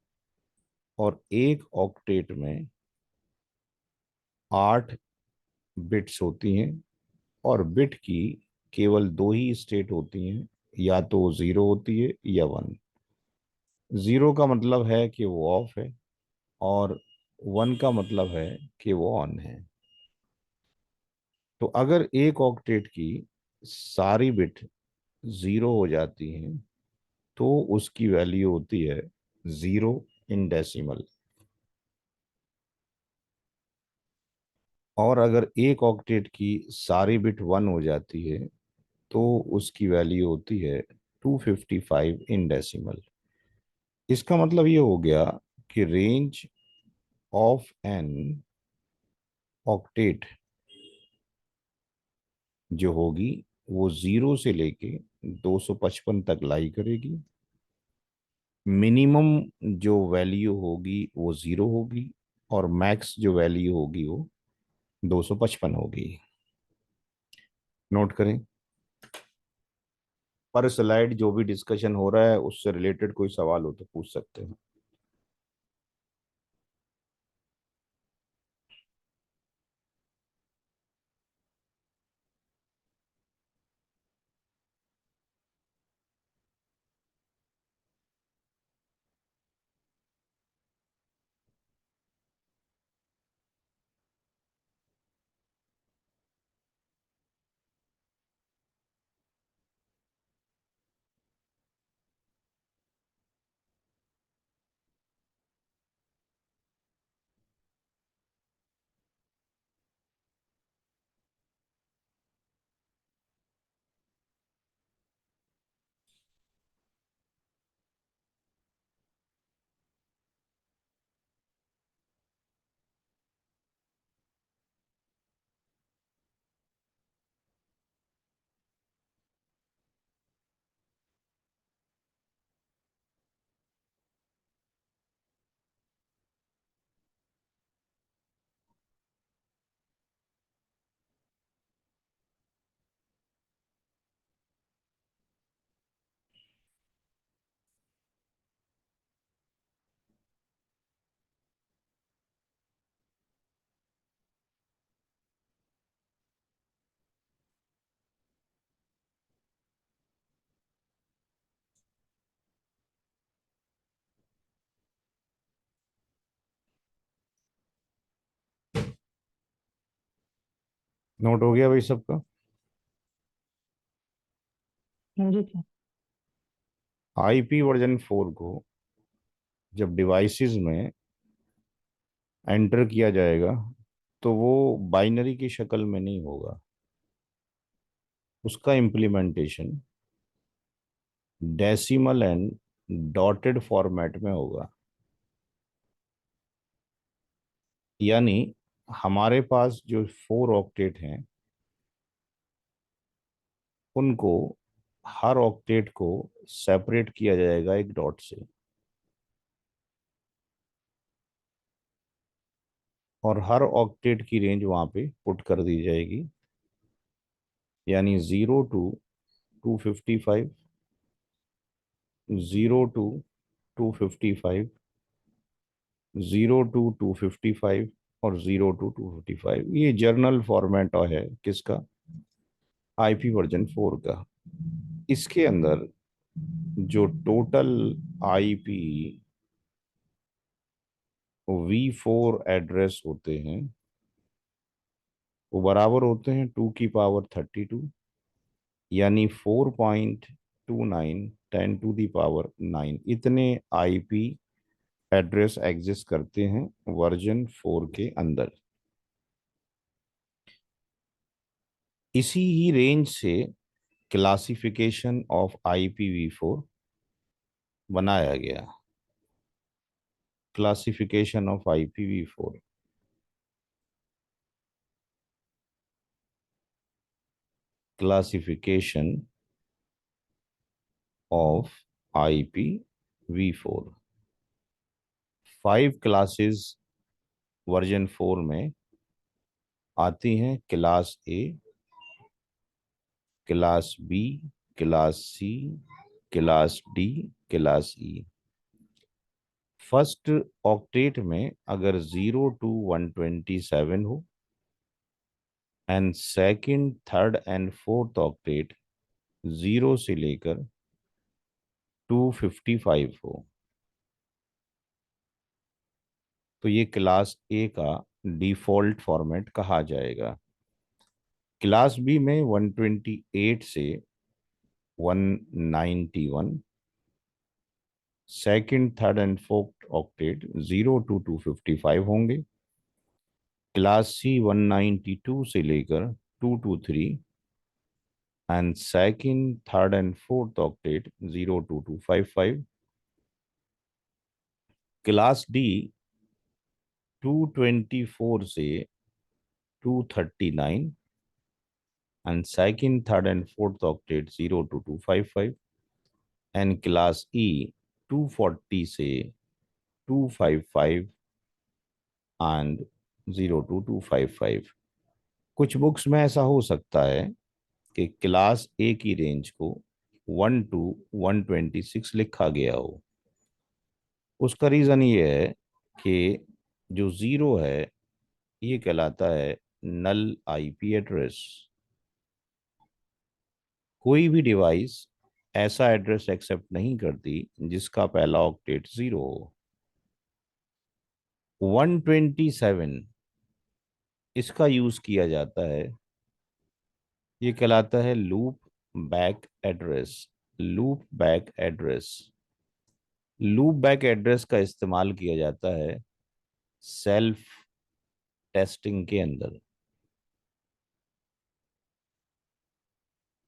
[SPEAKER 1] और एक ऑक्टेट में 8 बिट्स होती हैं। और बिट की केवल दो ही स्टेट होती हैं, या तो जीरो होती है या वन। जीरो का मतलब है कि वो ऑफ है, और वन का मतलब है कि वो ऑन है। तो अगर एक ऑक्टेट की सारी बिट जीरो हो जाती हैं तो उसकी वैल्यू होती है 0 इन डेसिमल। और अगर एक ऑक्टेट की सारी बिट वन हो जाती है तो उसकी वैल्यू होती है 255 इन डेसिमल। इसका मतलब ये हो गया कि रेंज ऑफ एन ऑक्टेट जो होगी वो 0 से लेके 255 तक लाई करेगी। मिनिमम जो वैल्यू होगी वो 0 होगी, और मैक्स जो वैल्यू होगी वो 255 होगी। नोट करें। पर स्लाइड जो भी डिस्कशन हो रहा है उससे रिलेटेड कोई सवाल हो तो पूछ सकते हैं। नोट हो गया भाई सबका?
[SPEAKER 2] हाँ जी सर।
[SPEAKER 1] आईपी वर्जन 4 को जब डिवाइसेस में एंटर किया जाएगा तो वो बाइनरी की शक्ल में नहीं होगा, उसका implementation decimal and dotted format में होगा। यानी हमारे पास जो 4 ऑक्टेट हैं उनको, हर ऑक्टेट को सेपरेट किया जाएगा एक डॉट से, और हर ऑक्टेट की रेंज वहां पे पुट कर दी जाएगी। यानी 0 to 255, 0 to 255, 0 to 255 और 0 to 255, ये जर्नल फॉर्मेट है किसका? आईपी वर्जन 4 का। इसके अंदर जो टोटल आईपी V4 एड्रेस होते हैं वो बराबर होते हैं 2 की पावर 32, यानी 4.29 10 to the पावर 9, इतने आईपी एड्रेस एग्जिस्ट करते हैं वर्जन 4 के अंदर। इसी ही रेंज से क्लासिफिकेशन ऑफ IPv4 बनाया गया। Classification of IPv4, classification of IPv4, 5 classes version 4 में आती हैं। Class A, class B, class C, class D, class E. First octet में अगर 0 to 127 हो and second, third and fourth octet 0 से लेकर 255 हो, तो ये क्लास ए का डिफॉल्ट फॉर्मेट कहा जाएगा। क्लास बी में 128 से 191, second, third and fourth octet 0 to 255 होंगे। क्लास सी 192 से लेकर 223, and second, third and fourth octet 0 to 255। Class D 224 से 239, and second, third and fourth octet 0 to 255, and class ई 240 से 255 एंड 0 to 255। कुछ बुक्स में ऐसा हो सकता है कि क्लास ए की रेंज को 1 to 126 लिखा गया हो। उसका रीजन ये है कि जो जीरो है ये कहलाता है नल आईपी एड्रेस। कोई भी डिवाइस ऐसा एड्रेस एक्सेप्ट नहीं करती जिसका पहला ऑक्टेट 0 हो। 127 इसका यूज किया जाता है, ये कहलाता है loop back address. Loop back address, loop back address का इस्तेमाल किया जाता है सेल्फ टेस्टिंग के अंदर।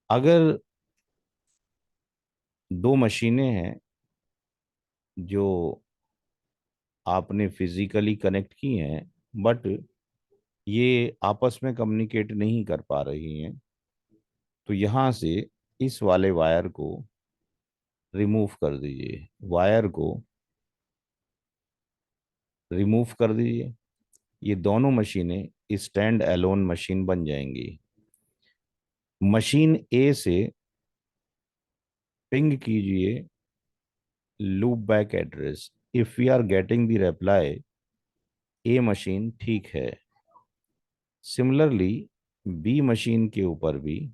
[SPEAKER 1] अगर दो मशीनें हैं जो आपने फिजिकली कनेक्ट की हैं, बट ये आपस में कम्युनिकेट नहीं कर पा रही हैं, तो यहाँ से इस वाले वायर को रिमूव कर दीजिए। वायर को रिमूव कर दीजिए, ये दोनों मशीनें स्टैंड एलोन मशीन बन जाएंगी। मशीन ए से पिंग कीजिए loop back address. If we are getting the reply A machine ठीक है। सिमिलरली बी मशीन के ऊपर भी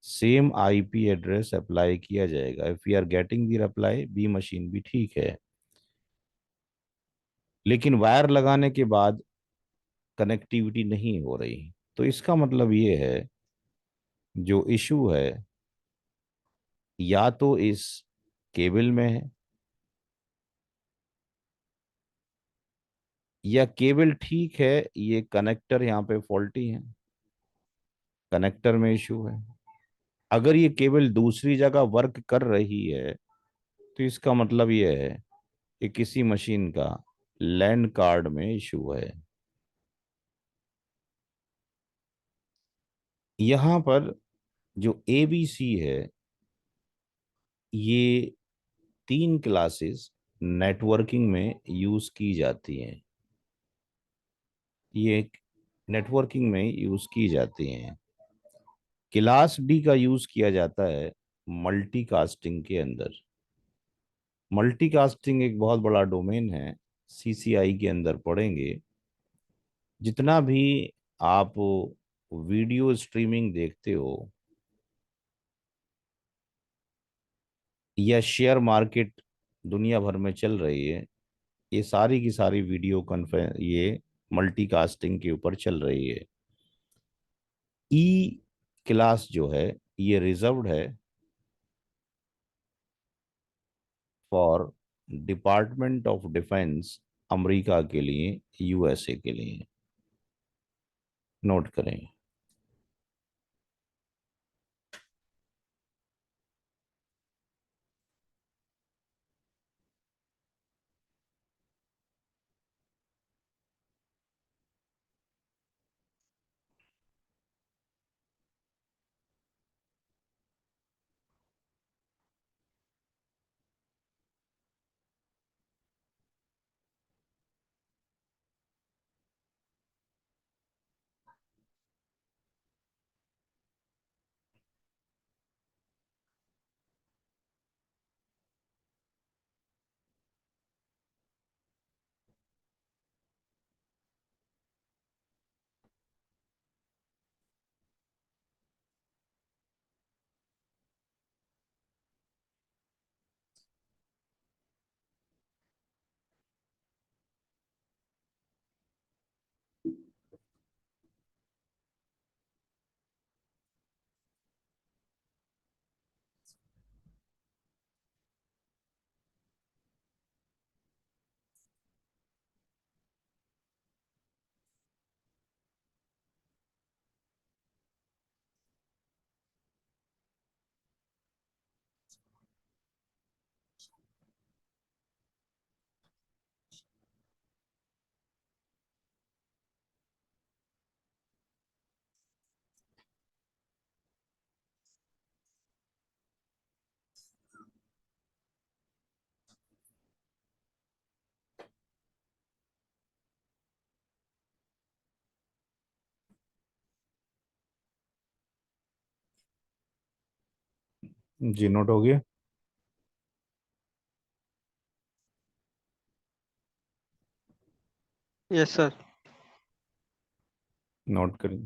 [SPEAKER 1] सेम आईपी एड्रेस अप्लाई किया जाएगा। If we are getting the reply B machine भी ठीक है। लेकिन वायर लगाने के बाद कनेक्टिविटी नहीं हो रही, तो इसका मतलब ये है, जो इशू है या तो इस केबल में है, या केबल ठीक है, ये कनेक्टर यहाँ पे फॉल्टी है, कनेक्टर में इशू है। अगर ये केबल दूसरी जगह वर्क कर रही है तो इसका मतलब ये है कि किसी मशीन का लैंड कार्ड में इशू है। यहाँ पर जो एबीसी है, ये 3 क्लासेस नेटवर्किंग में यूज की जाती हैं। ये नेटवर्किंग में यूज की जाती हैं। क्लास डी का यूज किया जाता है मल्टीकास्टिंग के अंदर। मल्टीकास्टिंग एक बहुत बड़ा डोमेन है, सीसीआई के अंदर पढ़ेंगे। जितना भी आप वीडियो स्ट्रीमिंग देखते हो, या शेयर मार्केट दुनिया भर में चल रही है, ये सारी की सारी वीडियो कॉन्फ्रेंस ये मल्टीकास्टिंग के ऊपर चल रही है। ई क्लास जो है, ये रिजर्व्ड है for department of defence, America के लिए, यूएसए के लिए। नोट करें। जी, नोट हो गया।
[SPEAKER 3] Yes sir.
[SPEAKER 1] नोट करें।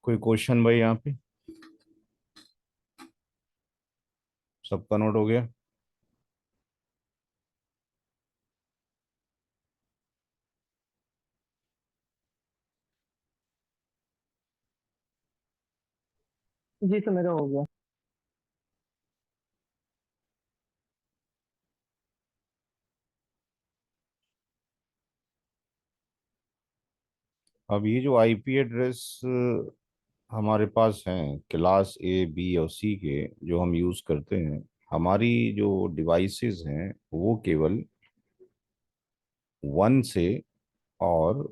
[SPEAKER 1] कोई क्वेश्चन भाई यहाँ पे? सबका नोट हो गया?
[SPEAKER 2] जी सर मेरा हो गया।
[SPEAKER 1] अब ये जो आईपी एड्रेस हमारे पास हैं क्लास ए बी और सी के, जो हम यूज़ करते हैं, हमारी जो डिवाइसेस हैं वो केवल 1 से और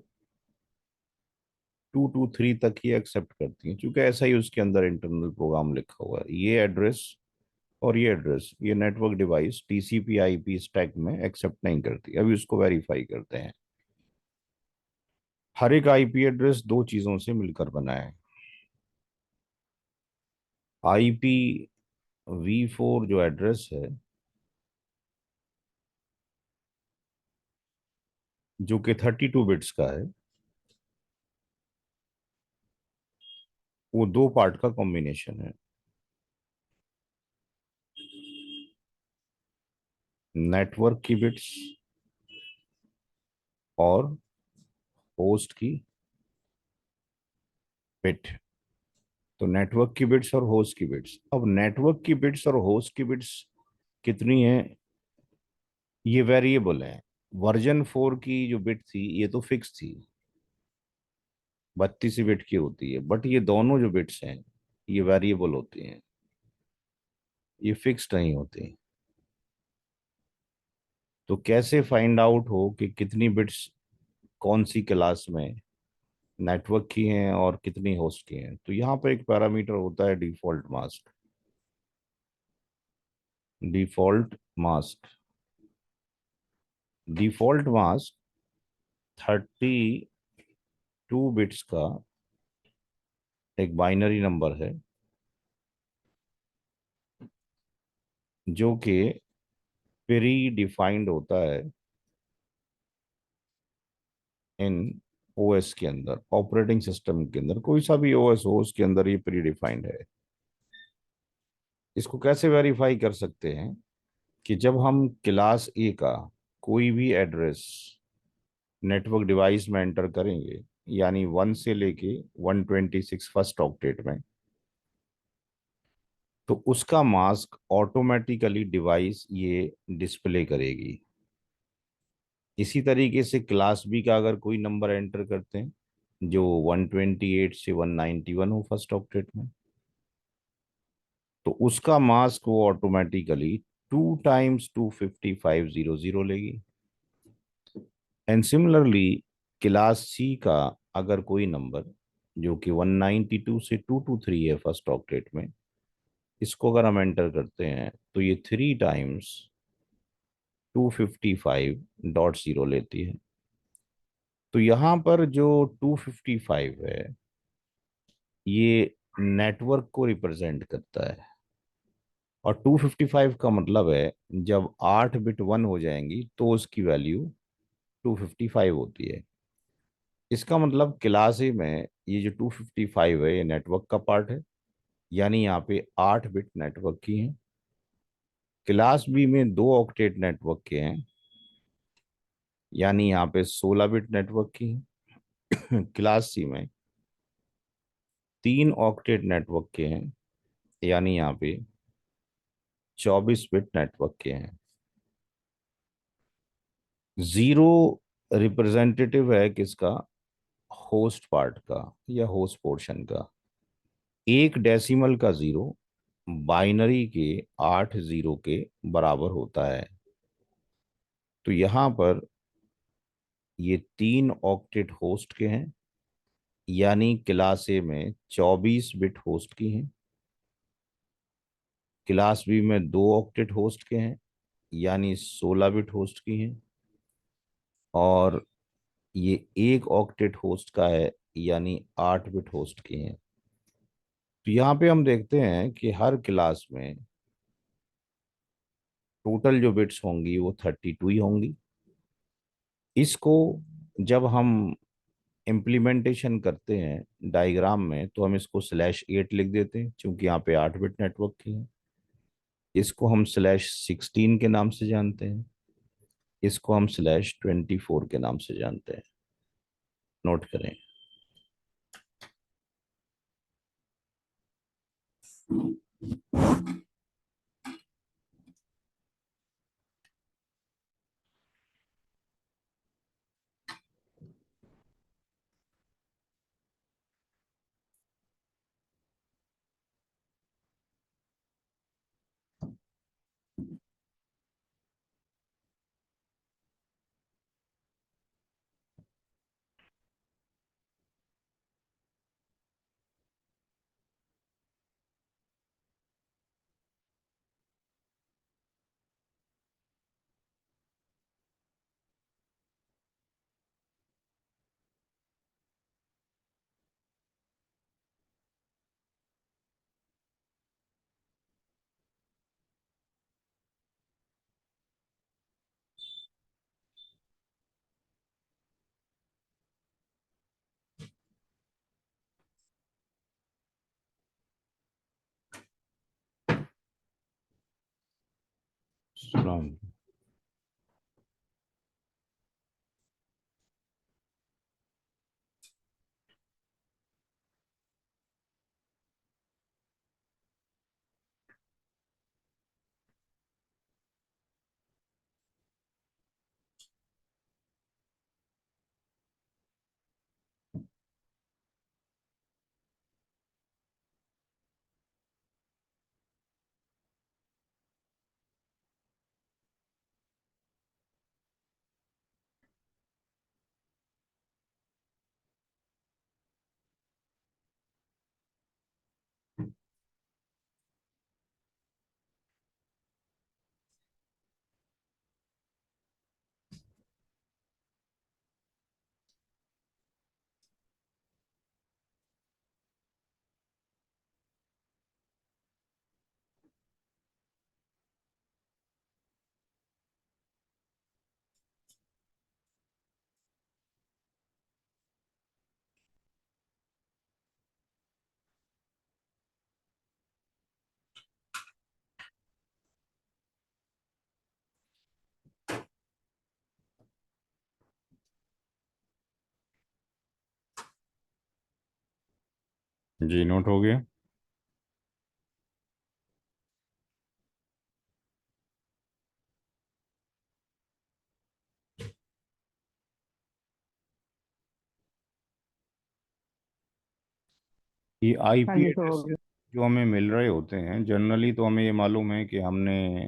[SPEAKER 1] 2 to 3 तक ही एक्सेप्ट करती हैं, क्योंकि ऐसा ही उसके अंदर इंटरनल प्रोग्राम लिखा हुआ है। ये एड्रेस और ये एड्रेस, ये network device TCP IP stack में एक्सेप्ट नहीं करती। अभी उसको वेरीफाई करते हैं। हर एक आईपी एड्रेस दो चीज़ों से मिलकर बना है। आईपी वी4 जो एड्रेस है, जो कि 32 बिट्स का है, वो दो पार्ट का कॉम्बिनेशन है। नेटवर्क की बिट्स और होस्ट की बिट। तो नेटवर्क की बिट्स और होस्ट की बिट्स, अब नेटवर्क की बिट्स और होस्ट की बिट्स कितनी है, ये वेरिएबल है। वर्जन 4 की जो बिट थी ये तो फिक्स थी, 32 बिट की होती है, बट ये दोनों जो बिट्स हैं ये वेरिएबल होती हैं, ये फिक्स्ड नहीं होती। तो कैसे फाइंड आउट हो कि कितनी बिट्स कौन सी क्लास में नेटवर्क की हैं और कितनी होस्ट की हैं? तो यहाँ पर एक पैरामीटर होता है default mask. Default mask default mask 32 bits का एक बाइनरी नंबर है, जो कि प्री डिफाइंड होता है इन ओएस के अंदर, ऑपरेटिंग सिस्टम के अंदर। कोई सा भी ओएस हो उसके अंदर ये प्री डिफाइंड है। इसको कैसे वेरीफाई कर सकते हैं कि जब हम क्लास ए का कोई भी एड्रेस नेटवर्क डिवाइस में एंटर करेंगे, यानी 1 से लेके 126 फर्स्ट ऑक्टेट में, तो उसका मास्क ऑटोमेटिकली डिवाइस ये डिस्प्ले करेगी। इसी तरीके से क्लास बी का अगर कोई नंबर एंटर करते हैं जो 128 से 191 हो फर्स्ट ऑक्टेट में, तो उसका मास्क वो ऑटोमेटिकली 2 टाइम्स 25500 लेगी। एंड सिमिलरली क्लास सी का अगर कोई नंबर जो कि 192 से 223 है फर्स्ट ऑक्टेट में, इसको अगर हम एंटर करते हैं तो ये 3 टाइम्स 255.0 लेती है। तो यहाँ पर जो 255 है ये नेटवर्क को रिप्रेजेंट करता है, और 255 का मतलब है जब 8 बिट 1 हो जाएंगी तो उसकी वैल्यू 255 होती है। इसका मतलब क्लास ए में ये जो 255 है ये नेटवर्क का पार्ट है, यानी यहाँ पे 8 बिट नेटवर्क की हैं। क्लास बी में 2 ऑक्टेट नेटवर्क के हैं, यानी यहाँ पे 16 बिट नेटवर्क की हैं। क्लास सी में 3 ऑक्टेट नेटवर्क के हैं, यानी यहाँ पे 24 बिट नेटवर्क के हैं। जीरो रिप्रेजेंटेटिव है किसका? होस्ट पार्ट का या होस्ट पोर्शन का। एक डेसिमल का जीरो बाइनरी के 8 जीरो के बराबर होता है। तो यहाँ पर ये 3 ऑक्टेट होस्ट के हैं, यानी क्लास ए में 24 बिट होस्ट की हैं। क्लास बी में 2 ऑक्टेट होस्ट के हैं, यानी 16 बिट होस्ट की हैं। और ये 1 ऑक्टेट होस्ट का है, यानी 8 बिट होस्ट की हैं। तो यहाँ पे हम देखते हैं कि हर क्लास में टोटल जो बिट्स होंगी वो 32 ही होंगी। इसको जब हम इम्प्लीमेंटेशन करते हैं डायग्राम में तो हम इसको /8 लिख देते हैं, क्योंकि यहाँ पे 8 बिट नेटवर्क की है। इसको हम /16 के नाम से जानते हैं। इसको हम /24 के नाम से जानते हैं। नोट करें। सुनाओ। जी नोट हो गया। ये
[SPEAKER 2] हाँ
[SPEAKER 1] आईपी
[SPEAKER 2] जी, तो हो
[SPEAKER 1] एड्रेस
[SPEAKER 2] गया।
[SPEAKER 1] जो हमें मिल रहे होते हैं जनरली, तो हमें ये मालूम है कि हमने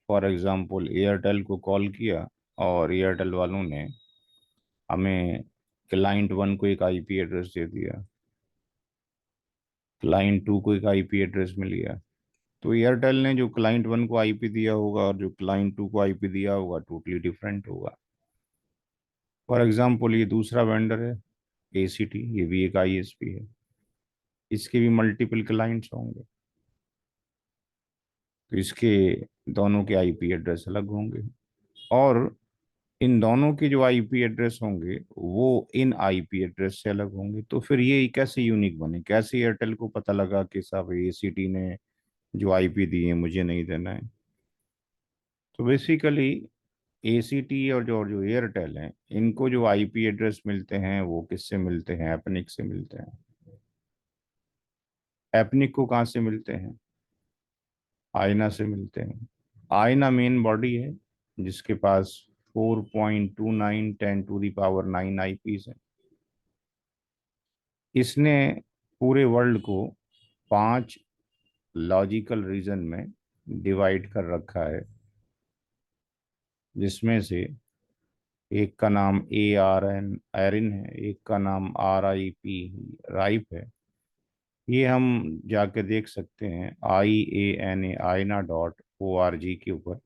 [SPEAKER 1] फॉर एग्जांपल एयरटेल को कॉल किया और एयरटेल वालों ने हमें क्लाइंट 1 को एक आईपी एड्रेस दे दिया, क्लाइंट 2 को एक आईपी एड्रेस मिल गया। तो एयरटेल ने जो क्लाइंट 1 को आईपी दिया होगा और जो क्लाइंट 2 को आईपी दिया होगा टोटली डिफरेंट होगा। फॉर एग्जांपल ये दूसरा वेंडर है एसीटी, ये भी एक आईएसपी है, इसके भी मल्टीपल क्लाइंट्स होंगे, तो इसके दोनों के आईपी एड्रेस अलग होंगे। और इन दोनों के जो आईपी एड्रेस होंगे वो इन आईपी एड्रेस से अलग होंगे। तो फिर ये कैसे यूनिक बने, कैसे एयरटेल को पता लगा कि साहब एसीटी ने जो आईपी दी है मुझे नहीं देना है। तो बेसिकली एसीटी और जो एयरटेल है, इनको जो आईपी एड्रेस मिलते हैं वो किससे मिलते हैं? एपनिक से मिलते हैं। एपनिक को कहाँ से मिलते हैं? आयना से मिलते हैं। आयना मेन बॉडी है जिसके पास 4.29 10⁻⁹ आईपीज है। इसने पूरे वर्ल्ड को 5 लॉजिकल रीजन में डिवाइड कर रखा है, जिसमें से एक का नाम ARN एरिन है, एक का नाम RIP राइप है। ये हम जाके देख सकते हैं IANA आईना.org के ऊपर।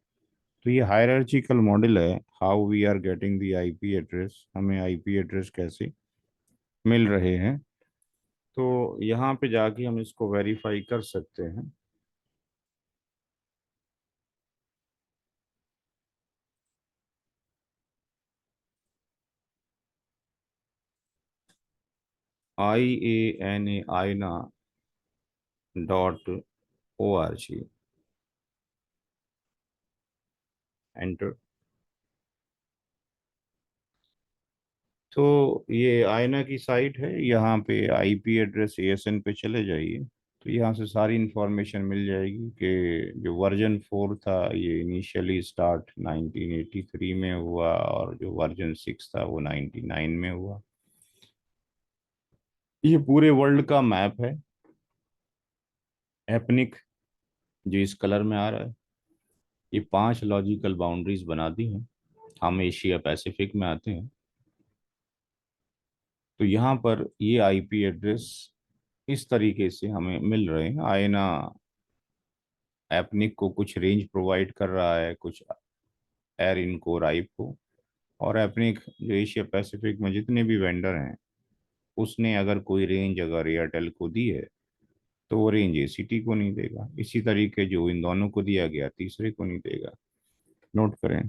[SPEAKER 1] तो ये हायरार्चिकल मॉडल है, how we are getting the IP address, हमें आईपी एड्रेस कैसे मिल रहे हैं। तो यहाँ पे जाके हम इसको वेरीफाई कर सकते हैं। IANA आयना .org, एंटर। तो ये आयना की साइट है, यहाँ पे आईपी एड्रेस एएसएन पे चले जाइए, तो यहाँ से सारी इंफॉर्मेशन मिल जाएगी कि जो वर्जन 4 था ये इनिशियली स्टार्ट 1983 में हुआ, और जो वर्जन 6 था वो 99 में हुआ। ये पूरे वर्ल्ड का मैप है, एपनिक, जो इस कलर में आ रहा है। ये 5 लॉजिकल बाउंड्रीज बनाती हैं। हम एशिया पैसिफिक में आते हैं। तो यहाँ पर ये आईपी एड्रेस इस तरीके से हमें मिल रहे हैं। आयना एपनिक को कुछ रेंज प्रोवाइड कर रहा है, कुछ एयर इनकोर आइप को, और एपनिक जो एशिया पैसिफिक में जितने भी वेंडर हैं, उसने अगर कोई रेंज अगर एयरटेल को दी है तो वो रेंज एसीटी को नहीं देगा। इसी तरीके जो इन दोनों को दिया गया तीसरे को नहीं देगा। नोट करें।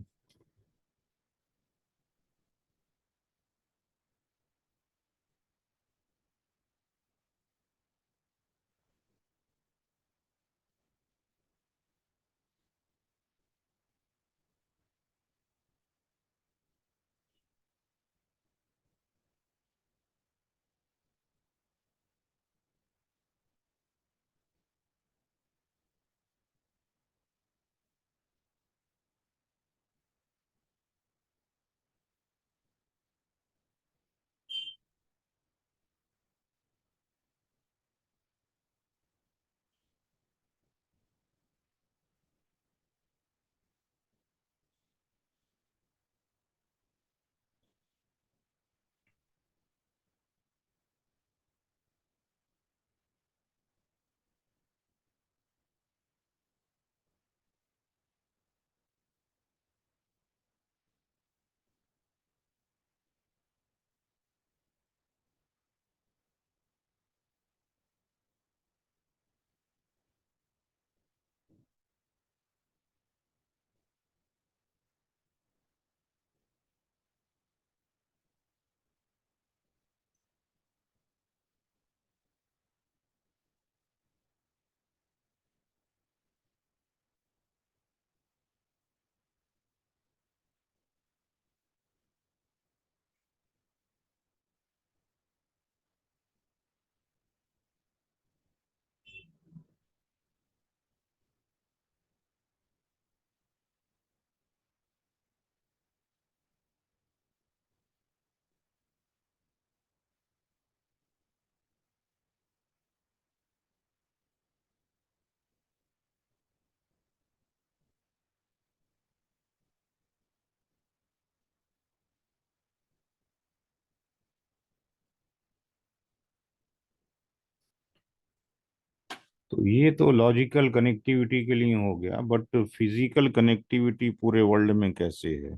[SPEAKER 1] तो ये तो लॉजिकल कनेक्टिविटी के लिए हो गया, बट फिजिकल कनेक्टिविटी पूरे वर्ल्ड में कैसे है?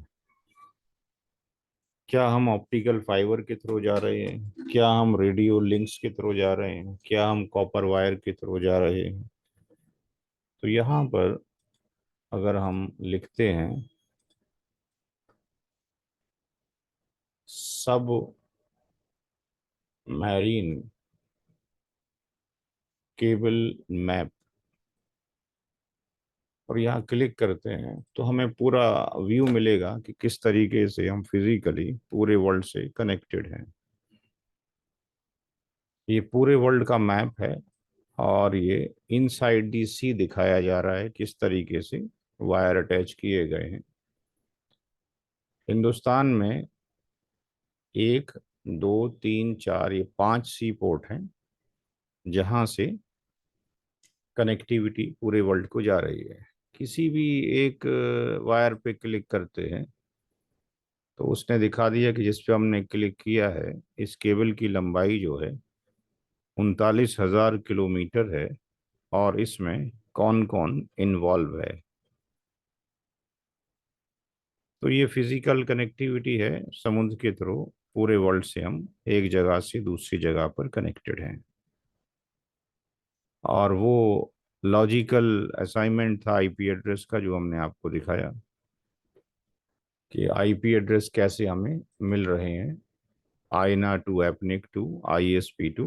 [SPEAKER 1] क्या हम ऑप्टिकल फाइबर के थ्रू जा रहे हैं? क्या हम रेडियो लिंक्स के थ्रू जा रहे हैं? क्या हम कॉपर वायर के थ्रू जा रहे हैं? तो यहाँ पर अगर हम लिखते हैं सब मैरीन केबल मैप, और यहाँ क्लिक करते हैं, तो हमें पूरा व्यू मिलेगा कि किस तरीके से हम फिजिकली पूरे वर्ल्ड से कनेक्टेड हैं। ये पूरे वर्ल्ड का मैप है, और ये इनसाइड दी सी दिखाया जा रहा है किस तरीके से वायर अटैच किए गए हैं। हिंदुस्तान में 1, 2, 3, 4, ये 5 सी पोर्ट हैं जहां से कनेक्टिविटी पूरे वर्ल्ड को जा रही है। किसी भी एक वायर पे क्लिक करते हैं तो उसने दिखा दिया कि जिस पे हमने क्लिक किया है, इस केबल की लंबाई जो है 39,000 किलोमीटर है, और इसमें कौन कौन इन्वॉल्व है। तो ये फिजिकल कनेक्टिविटी है, समुद्र के थ्रू पूरे वर्ल्ड से हम एक जगह से दूसरी जगह पर कनेक्टेड हैं। और वो लॉजिकल असाइनमेंट था आईपी एड्रेस का, जो हमने आपको दिखाया कि आईपी एड्रेस कैसे हमें मिल रहे हैं IANA to APNIC to ISP to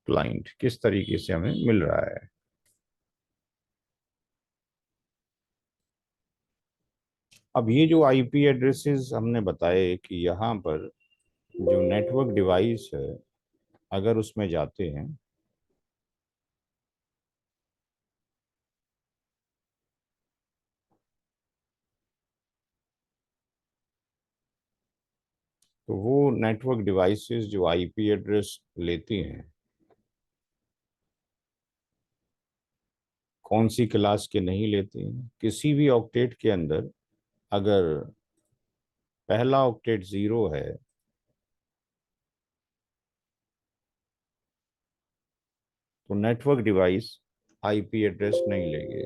[SPEAKER 1] client, किस तरीके से हमें मिल रहा है। अब ये जो आईपी एड्रेसेस हमने बताए कि यहाँ पर जो नेटवर्क डिवाइस है अगर उसमें जाते हैं तो वो नेटवर्क डिवाइसेस जो आईपी एड्रेस लेती हैं कौन सी क्लास के नहीं लेती हैं। किसी भी ऑक्टेट के अंदर अगर पहला ऑक्टेट 0 है तो नेटवर्क डिवाइस आईपी एड्रेस नहीं लेंगे।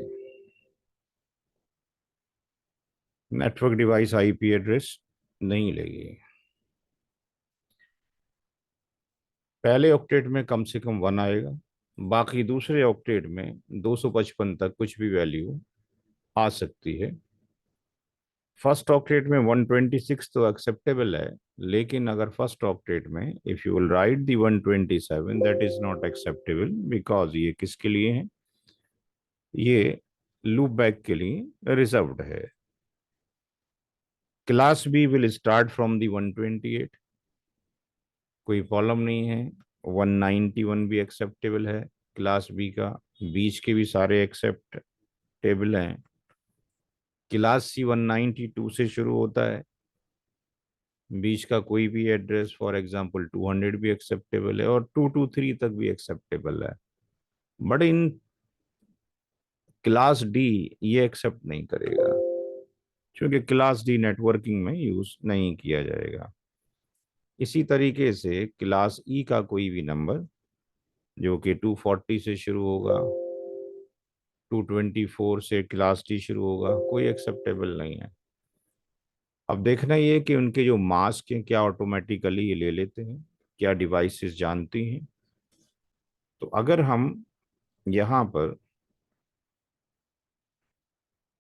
[SPEAKER 1] नेटवर्क डिवाइस आईपी एड्रेस नहीं लेगी। पहले ऑक्टेट में कम से कम 1 आएगा, बाकी दूसरे ऑक्टेट में 255 तक कुछ भी वैल्यू आ सकती है। फर्स्ट ऑक्टेट में 126 तो एक्सेप्टेबल है, लेकिन अगर फर्स्ट ऑक्टेट में if you will write the 127 that is not acceptable, because ये किसके लिए है, ये लूप बैक के लिए रिजर्व्ड है। Class B will start from the 128, कोई प्रॉब्लम नहीं है। 191 भी एक्सेप्टेबल है क्लास बी का, बीच के भी सारे एक्सेप्टेबल हैं। क्लास सी 192 से शुरू होता है, बीच का कोई भी एड्रेस फॉर एग्जांपल 200 भी एक्सेप्टेबल है और 223 तक भी एक्सेप्टेबल है। बट इन क्लास डी ये एक्सेप्ट नहीं करेगा, क्योंकि क्लास डी नेटवर्किंग में यूज नहीं किया जाएगा। इसी तरीके से क्लास ई का कोई भी नंबर जो कि 240 से शुरू होगा, 224 से क्लास टी शुरू होगा, कोई एक्सेप्टेबल नहीं है। अब देखना ये कि उनके जो मास्क हैं क्या ऑटोमेटिकली ये ले लेते हैं, क्या डिवाइसेस जानती हैं। तो अगर हम यहाँ पर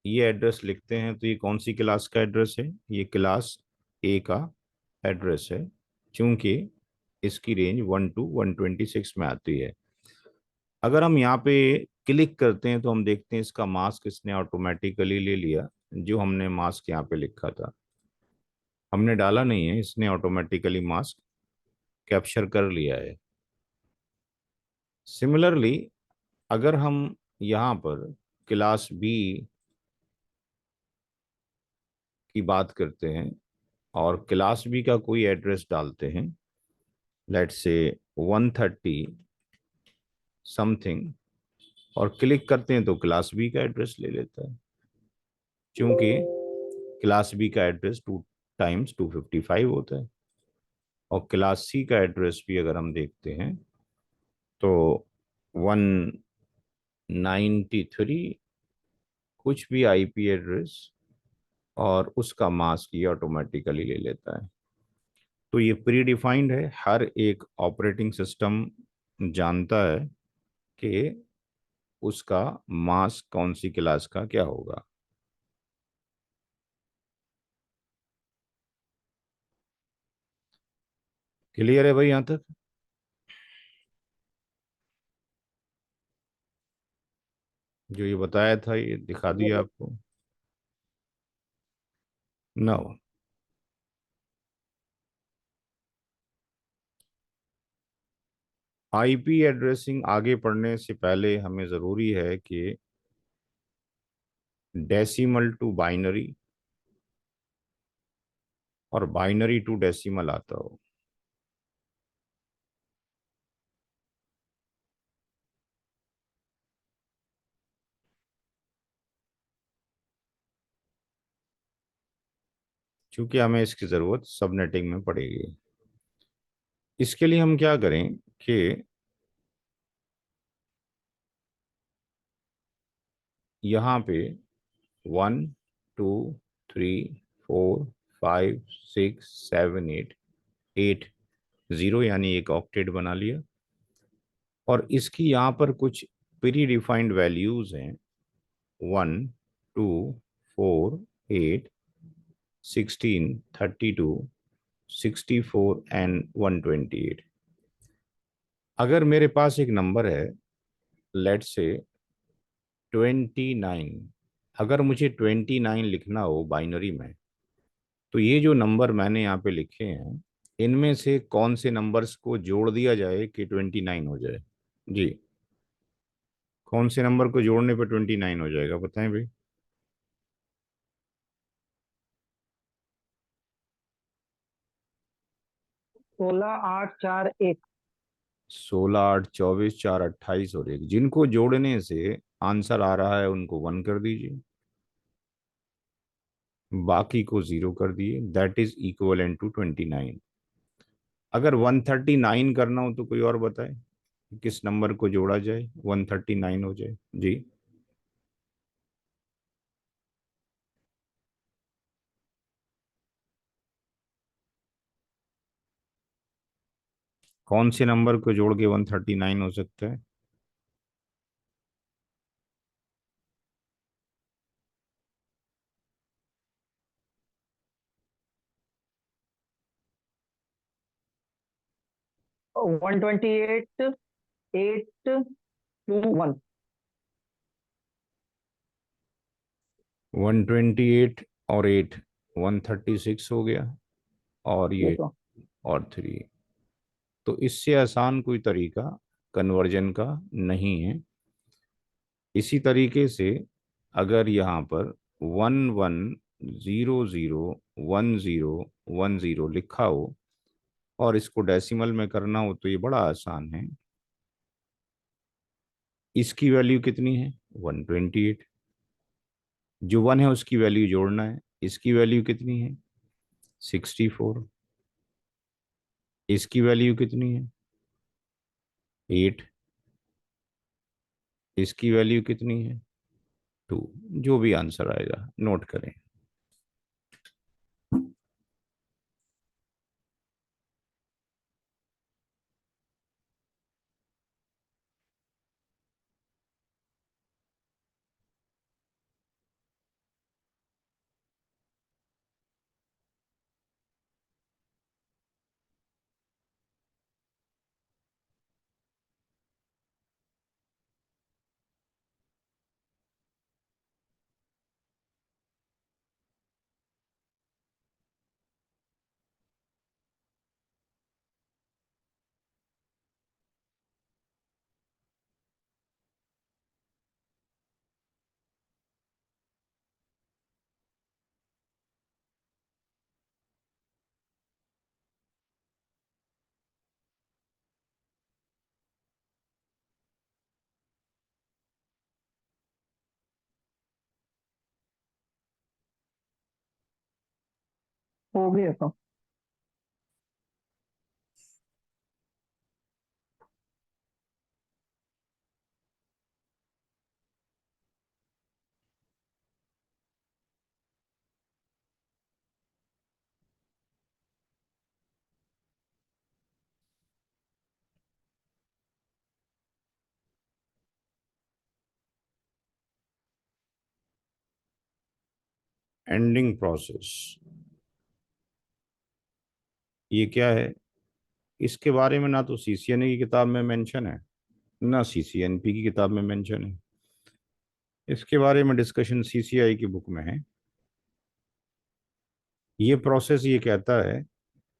[SPEAKER 1] ये एड्रेस लिखते हैं तो ये कौन सी क्लास का एड्रेस है, ये क्लास ए का एड्रेस है, क्योंकि इसकी रेंज 1 to 126 में आती है। अगर हम यहाँ पे क्लिक करते हैं तो हम देखते हैं इसका मास्क इसने ऑटोमेटिकली ले लिया, जो हमने मास्क यहाँ पे लिखा था हमने डाला नहीं है, इसने ऑटोमेटिकली मास्क कैप्चर कर लिया है। सिमिलरली अगर हम यहाँ पर क्लास बी की बात करते हैं और क्लास बी का कोई एड्रेस डालते हैं, लेट्स से 130 समथिंग, और क्लिक करते हैं तो क्लास बी का एड्रेस ले लेता है, क्योंकि क्लास बी का एड्रेस 2 टाइम्स 255 होता है। और क्लास सी का एड्रेस भी अगर हम देखते हैं तो 193 कुछ भी आईपी एड्रेस और उसका मास्क ये ऑटोमेटिकली ले लेता है। तो ये प्री डिफाइंड है, हर एक ऑपरेटिंग सिस्टम जानता है कि उसका मास्क कौन सी क्लास का क्या होगा। क्लियर है भाई यहां तक? जो ये बताया था ये दिखा दिया आपको। नो, आईपी एड्रेसिंग आगे पढ़ने से पहले हमें ज़रूरी है कि डेसिमल टू बाइनरी और बाइनरी टू डेसिमल आता हो। क्योंकि हमें इसकी ज़रूरत सबनेटिंग में पड़ेगी। इसके लिए हम क्या करें कि यहाँ पे 1 2 3 4 5 6 7 8 0 यानी एक ऑक्टेट बना लिया, और इसकी यहाँ पर कुछ प्री डिफाइंड वैल्यूज हैं 1 2 4 8 16 32 64 एंड 128। अगर मेरे पास एक नंबर है, लेट से 29, अगर मुझे 29 लिखना हो बाइनरी में, तो ये जो नंबर मैंने यहाँ पे लिखे हैं, इनमें से कौन से नंबर्स को जोड़ दिया जाए कि 29 हो जाए? जी, कौन से नंबर को जोड़ने पे 29 हो जाएगा, बताएं भाई।
[SPEAKER 2] 16, 8, 4, 1।
[SPEAKER 1] 16, 8, 24, 4, 28 और 1, जिनको जोड़ने से आंसर आ रहा है उनको 1 कर दीजिए, बाकी को 0 कर दिए। That is equal to 29। अगर 139 करना हो तो कोई और बताए, किस नंबर को जोड़ा जाए 139 हो जाए? जी, कौन से नंबर को जोड़ के 139 हो सकता है?
[SPEAKER 2] 128, 8, 2, 1।
[SPEAKER 1] 128 और 8, 136 हो गया, और ये
[SPEAKER 2] देखो,
[SPEAKER 1] और 3। तो इससे आसान कोई तरीका कन्वर्जन का नहीं है। इसी तरीके से अगर यहाँ पर 11001010 लिखा हो और इसको डेसिमल में करना हो तो ये बड़ा आसान है। इसकी वैल्यू कितनी है? 128। जो 1 है उसकी वैल्यू जोड़ना है। इसकी वैल्यू कितनी है? 64। इसकी वैल्यू कितनी है? 8। इसकी वैल्यू कितनी है? 2। जो भी आंसर आएगा नोट करें।
[SPEAKER 2] हो गया तो।
[SPEAKER 1] एंडिंग प्रोसेस, ये क्या है? इसके बारे में ना तो सीसीएनए की किताब में मेंशन है, ना सीसीएनपी की किताब में मेंशन है। इसके बारे में डिस्कशन सीसीआई की बुक में है। ये प्रोसेस ये कहता है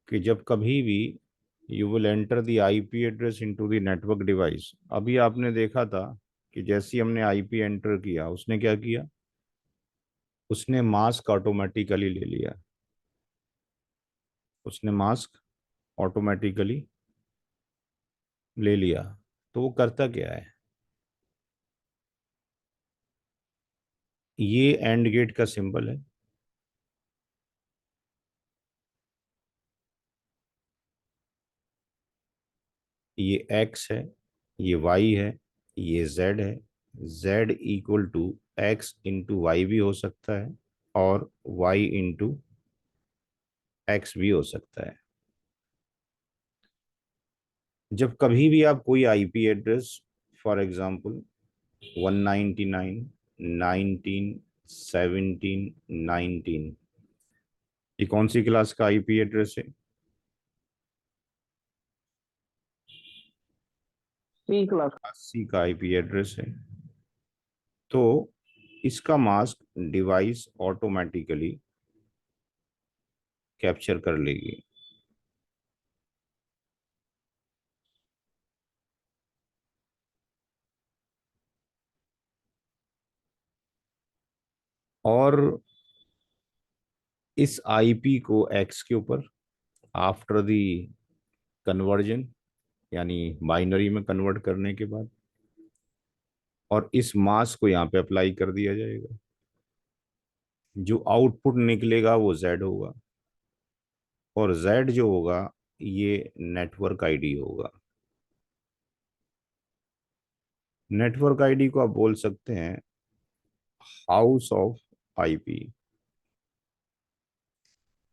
[SPEAKER 1] कि जब कभी भी you will enter the IP address into the network device, अभी आपने देखा था कि जैसे ही हमने आईपी एंटर किया उसने क्या किया? उसने मास्क ऑटोमेटिकली ले लिया। उसने मास्क ऑटोमेटिकली ले लिया। तो वो करता क्या है? ये एंड गेट का सिंबल है। ये एक्स है, ये वाई है, ये जेड है। Z equal to X into Y भी हो सकता है, और वाई इंटू एक्स भी हो सकता है। जब कभी भी आप कोई आईपी एड्रेस, फॉर एग्जांपल 199, 19, 17, 19, ये कौन सी क्लास का आईपी एड्रेस है?
[SPEAKER 2] सी क्लास।
[SPEAKER 1] 80 का आईपी एड्रेस है, तो इसका मास्क डिवाइस ऑटोमेटिकली कैप्चर कर लेगी। और इस आईपी को एक्स के ऊपर आफ्टर दी कन्वर्जन, यानी बाइनरी में कन्वर्ट करने के बाद, और इस मास्क को यहाँ पे अप्लाई कर दिया जाएगा। जो आउटपुट निकलेगा वो जेड होगा, और जेड जो होगा ये नेटवर्क आईडी होगा। नेटवर्क आईडी को आप बोल सकते हैं हाउस ऑफ आईपी,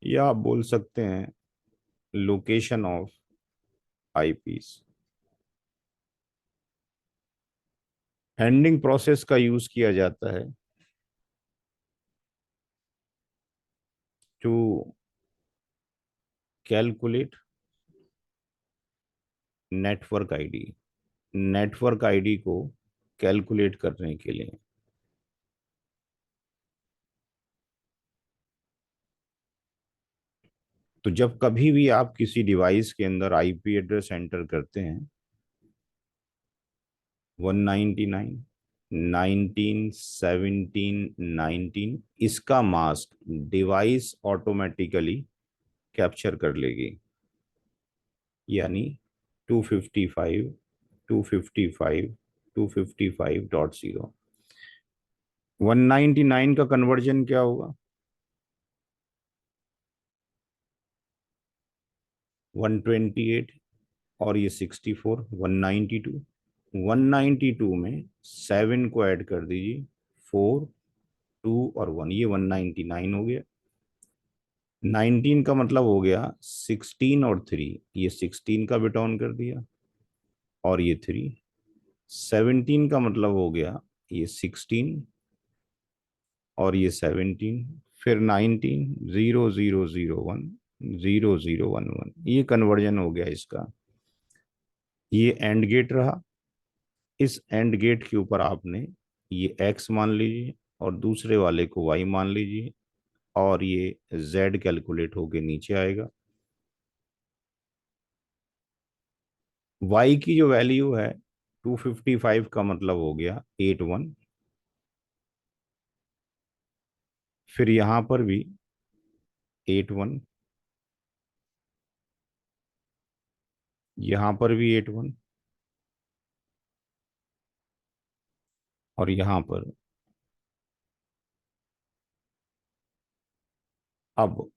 [SPEAKER 1] या आप बोल सकते हैं location of IPs. ANDing process का यूज किया जाता है to calculate network ID, network ID को कैलकुलेट करने के लिए। तो जब कभी भी आप किसी डिवाइस के अंदर आईपी एड्रेस एंटर करते हैं 199 19 17 19, इसका मास्क डिवाइस ऑटोमेटिकली कैप्चर कर लेगी, यानी 255 255 255.0। 199 का कन्वर्जन क्या होगा? 128, और ये 64, 192। 192 में 7 को ऐड कर दीजिए, 4 2 और 1, ये 199 हो गया। 19 का मतलब हो गया 16 और 3, ये 16 का बिट ऑन कर दिया, और ये 3। 17 का मतलब हो गया ये 16 और ये 17, फिर 19 0 0 0 1 0 0 1 1, ये कन्वर्जन हो गया इसका। ये एंड गेट रहा। इस एंड गेट के ऊपर आपने ये x मान लीजिए और दूसरे वाले को y मान लीजिए, और ये z कैलकुलेट होके नीचे आएगा। y की जो वैल्यू है 255 का मतलब हो गया 81, फिर यहां पर भी 81, यहां पर भी 81, और यहां पर। अब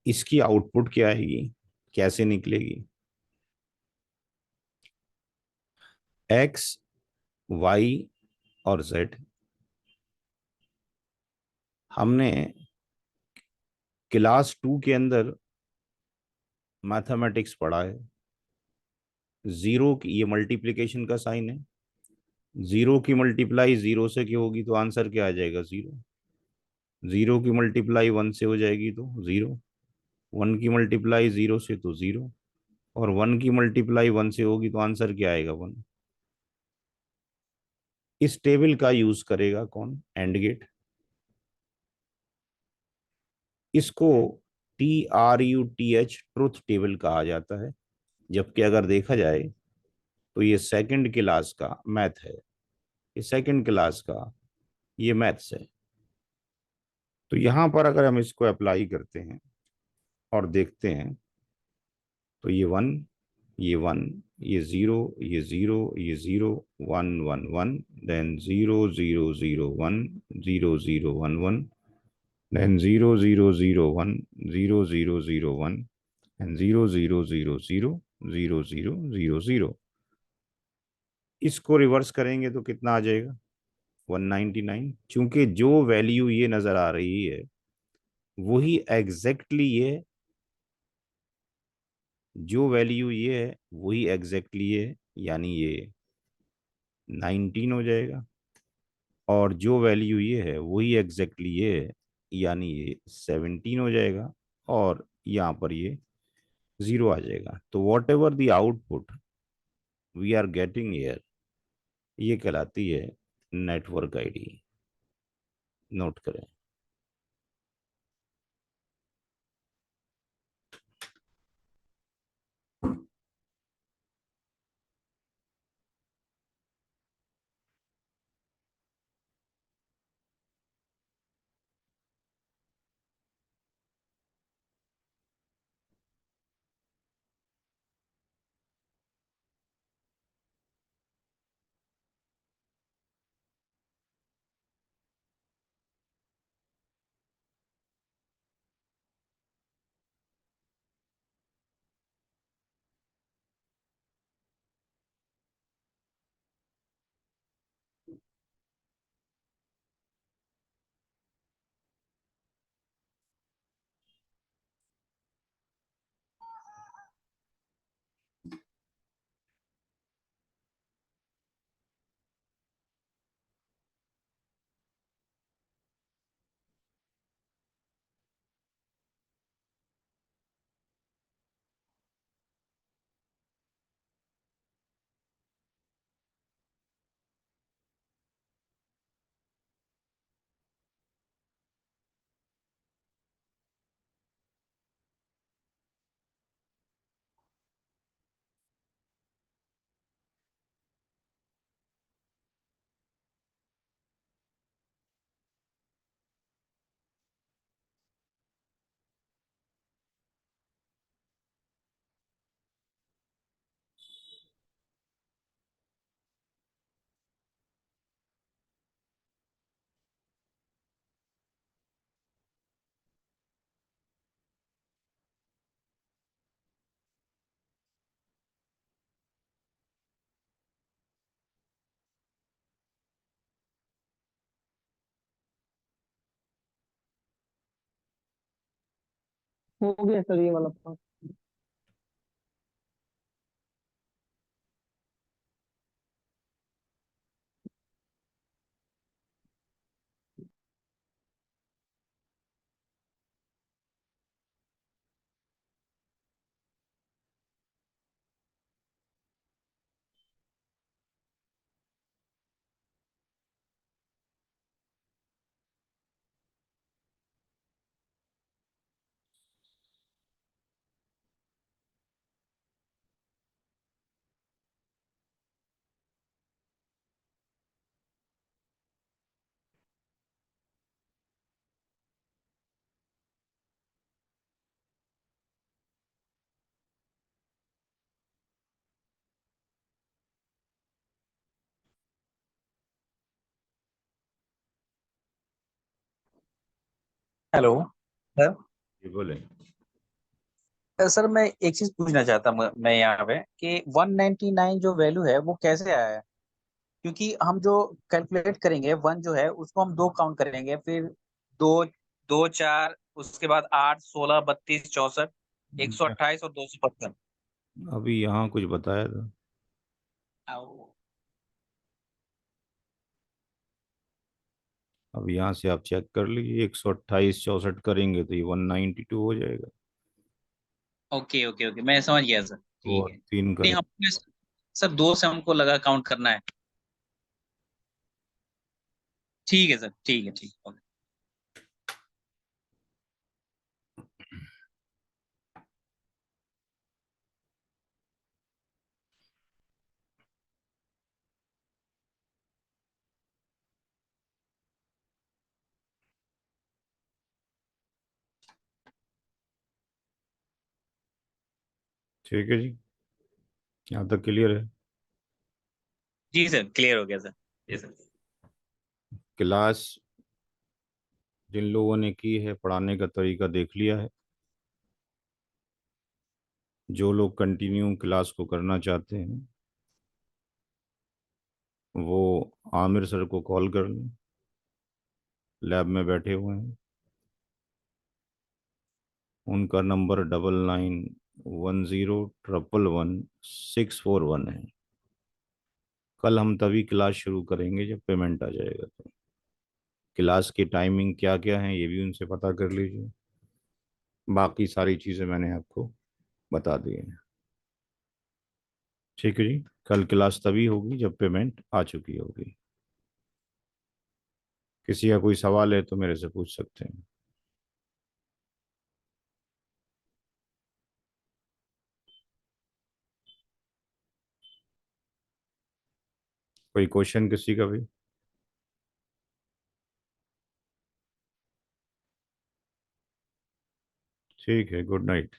[SPEAKER 1] इसकी आउटपुट क्या आएगी, कैसे निकलेगी? x, y और z हमने क्लास 2 के अंदर मैथमेटिक्स पढ़ा है। जीरो की ये मल्टीप्लिकेशन का साइन है, जीरो की मल्टीप्लाई जीरो से की होगी तो आंसर क्या आ जाएगा? जीरो। जीरो की मल्टीप्लाई वन से हो जाएगी तो जीरो, वन की मल्टीप्लाई जीरो से तो जीरो, और वन की मल्टीप्लाई वन से होगी तो आंसर क्या आएगा? वन। इस टेबल का यूज करेगा कौन? AND gate. इसको TRUTH ट्रुथ टेबल कहा जाता है, जबकि अगर देखा जाए तो ये सेकंड क्लास का मैथ है, ये सेकंड क्लास का ये मैथ्स है। तो यहां पर अगर हम इसको अप्लाई करते हैं और देखते हैं तो ये वन, ये वन, ये जीरो, ये जीरो, ये zero, one one one, than zero zero zero one, zero zero one one, than zero zero zero one, zero zero zero one, and zero zero zero zero, zero zero zero zero. इसको reverse करेंगे तो कितना आ जाएगा? 199। चूंकि जो value ये नजर आ रही है वही एग्जैक्टली ये, जो वैल्यू ये है वही एग्जैक्टली ये, यानी ये 19 हो जाएगा, और जो वैल्यू ये है वही एग्जैक्टली ये है, यानी ये 17 हो जाएगा, और यहाँ पर ये जीरो आ जाएगा। तो whatever the output we are getting here, ये कहलाती है नेटवर्क आईडी। नोट करें।
[SPEAKER 2] हो गया सर ये वाला part।
[SPEAKER 4] Hello sir.
[SPEAKER 1] ये बोले।
[SPEAKER 4] सर मैं एक चीज पूछना चाहता हूँ मैं यहाँ पे कि 199 जो वैल्यू है वो कैसे आया है? क्योंकि हम जो कैलकुलेट करेंगे वन जो है उसको हम दो काउंट करेंगे, फिर दो, दो चार, उसके बाद 8, 16, 32, 64, 128 और 255।
[SPEAKER 1] अभी यहाँ कुछ बताया था। अब यहाँ से आप चेक कर लीजिए, 128 64 करेंगे तो ये 192 हो जाएगा।
[SPEAKER 4] ओके ओके ओके, मैं समझ गया सर,
[SPEAKER 1] वो
[SPEAKER 4] ठीक है।
[SPEAKER 1] तीन
[SPEAKER 4] नहीं
[SPEAKER 1] करें।
[SPEAKER 4] हम सर दो से हमको लगा काउंट करना है। ठीक है सर, ठीक है, ठीक है।
[SPEAKER 1] ठीक है जी, यहाँ तक क्लियर है।
[SPEAKER 4] जी सर, क्लियर हो गया सर। जी सर।
[SPEAKER 1] क्लास जिन लोगों ने की है, पढ़ाने का तरीका देख लिया है। जो लोग कंटिन्यू क्लास को करना चाहते हैं वो आमिर सर को कॉल कर लें, लैब में बैठे हुए हैं। उनका नंबर 9910111641 है। कल हम तभी क्लास शुरू करेंगे जब पेमेंट आ जाएगा। तो क्लास की टाइमिंग क्या क्या है ये भी उनसे पता कर लीजिए। बाकी सारी चीज़ें मैंने आपको बता दी हैं। ठीक है जी, कल क्लास तभी होगी जब पेमेंट आ चुकी होगी। किसी का कोई सवाल है तो मेरे से पूछ सकते हैं। कोई क्वेश्चन किसी का भी? ठीक है, गुड नाइट।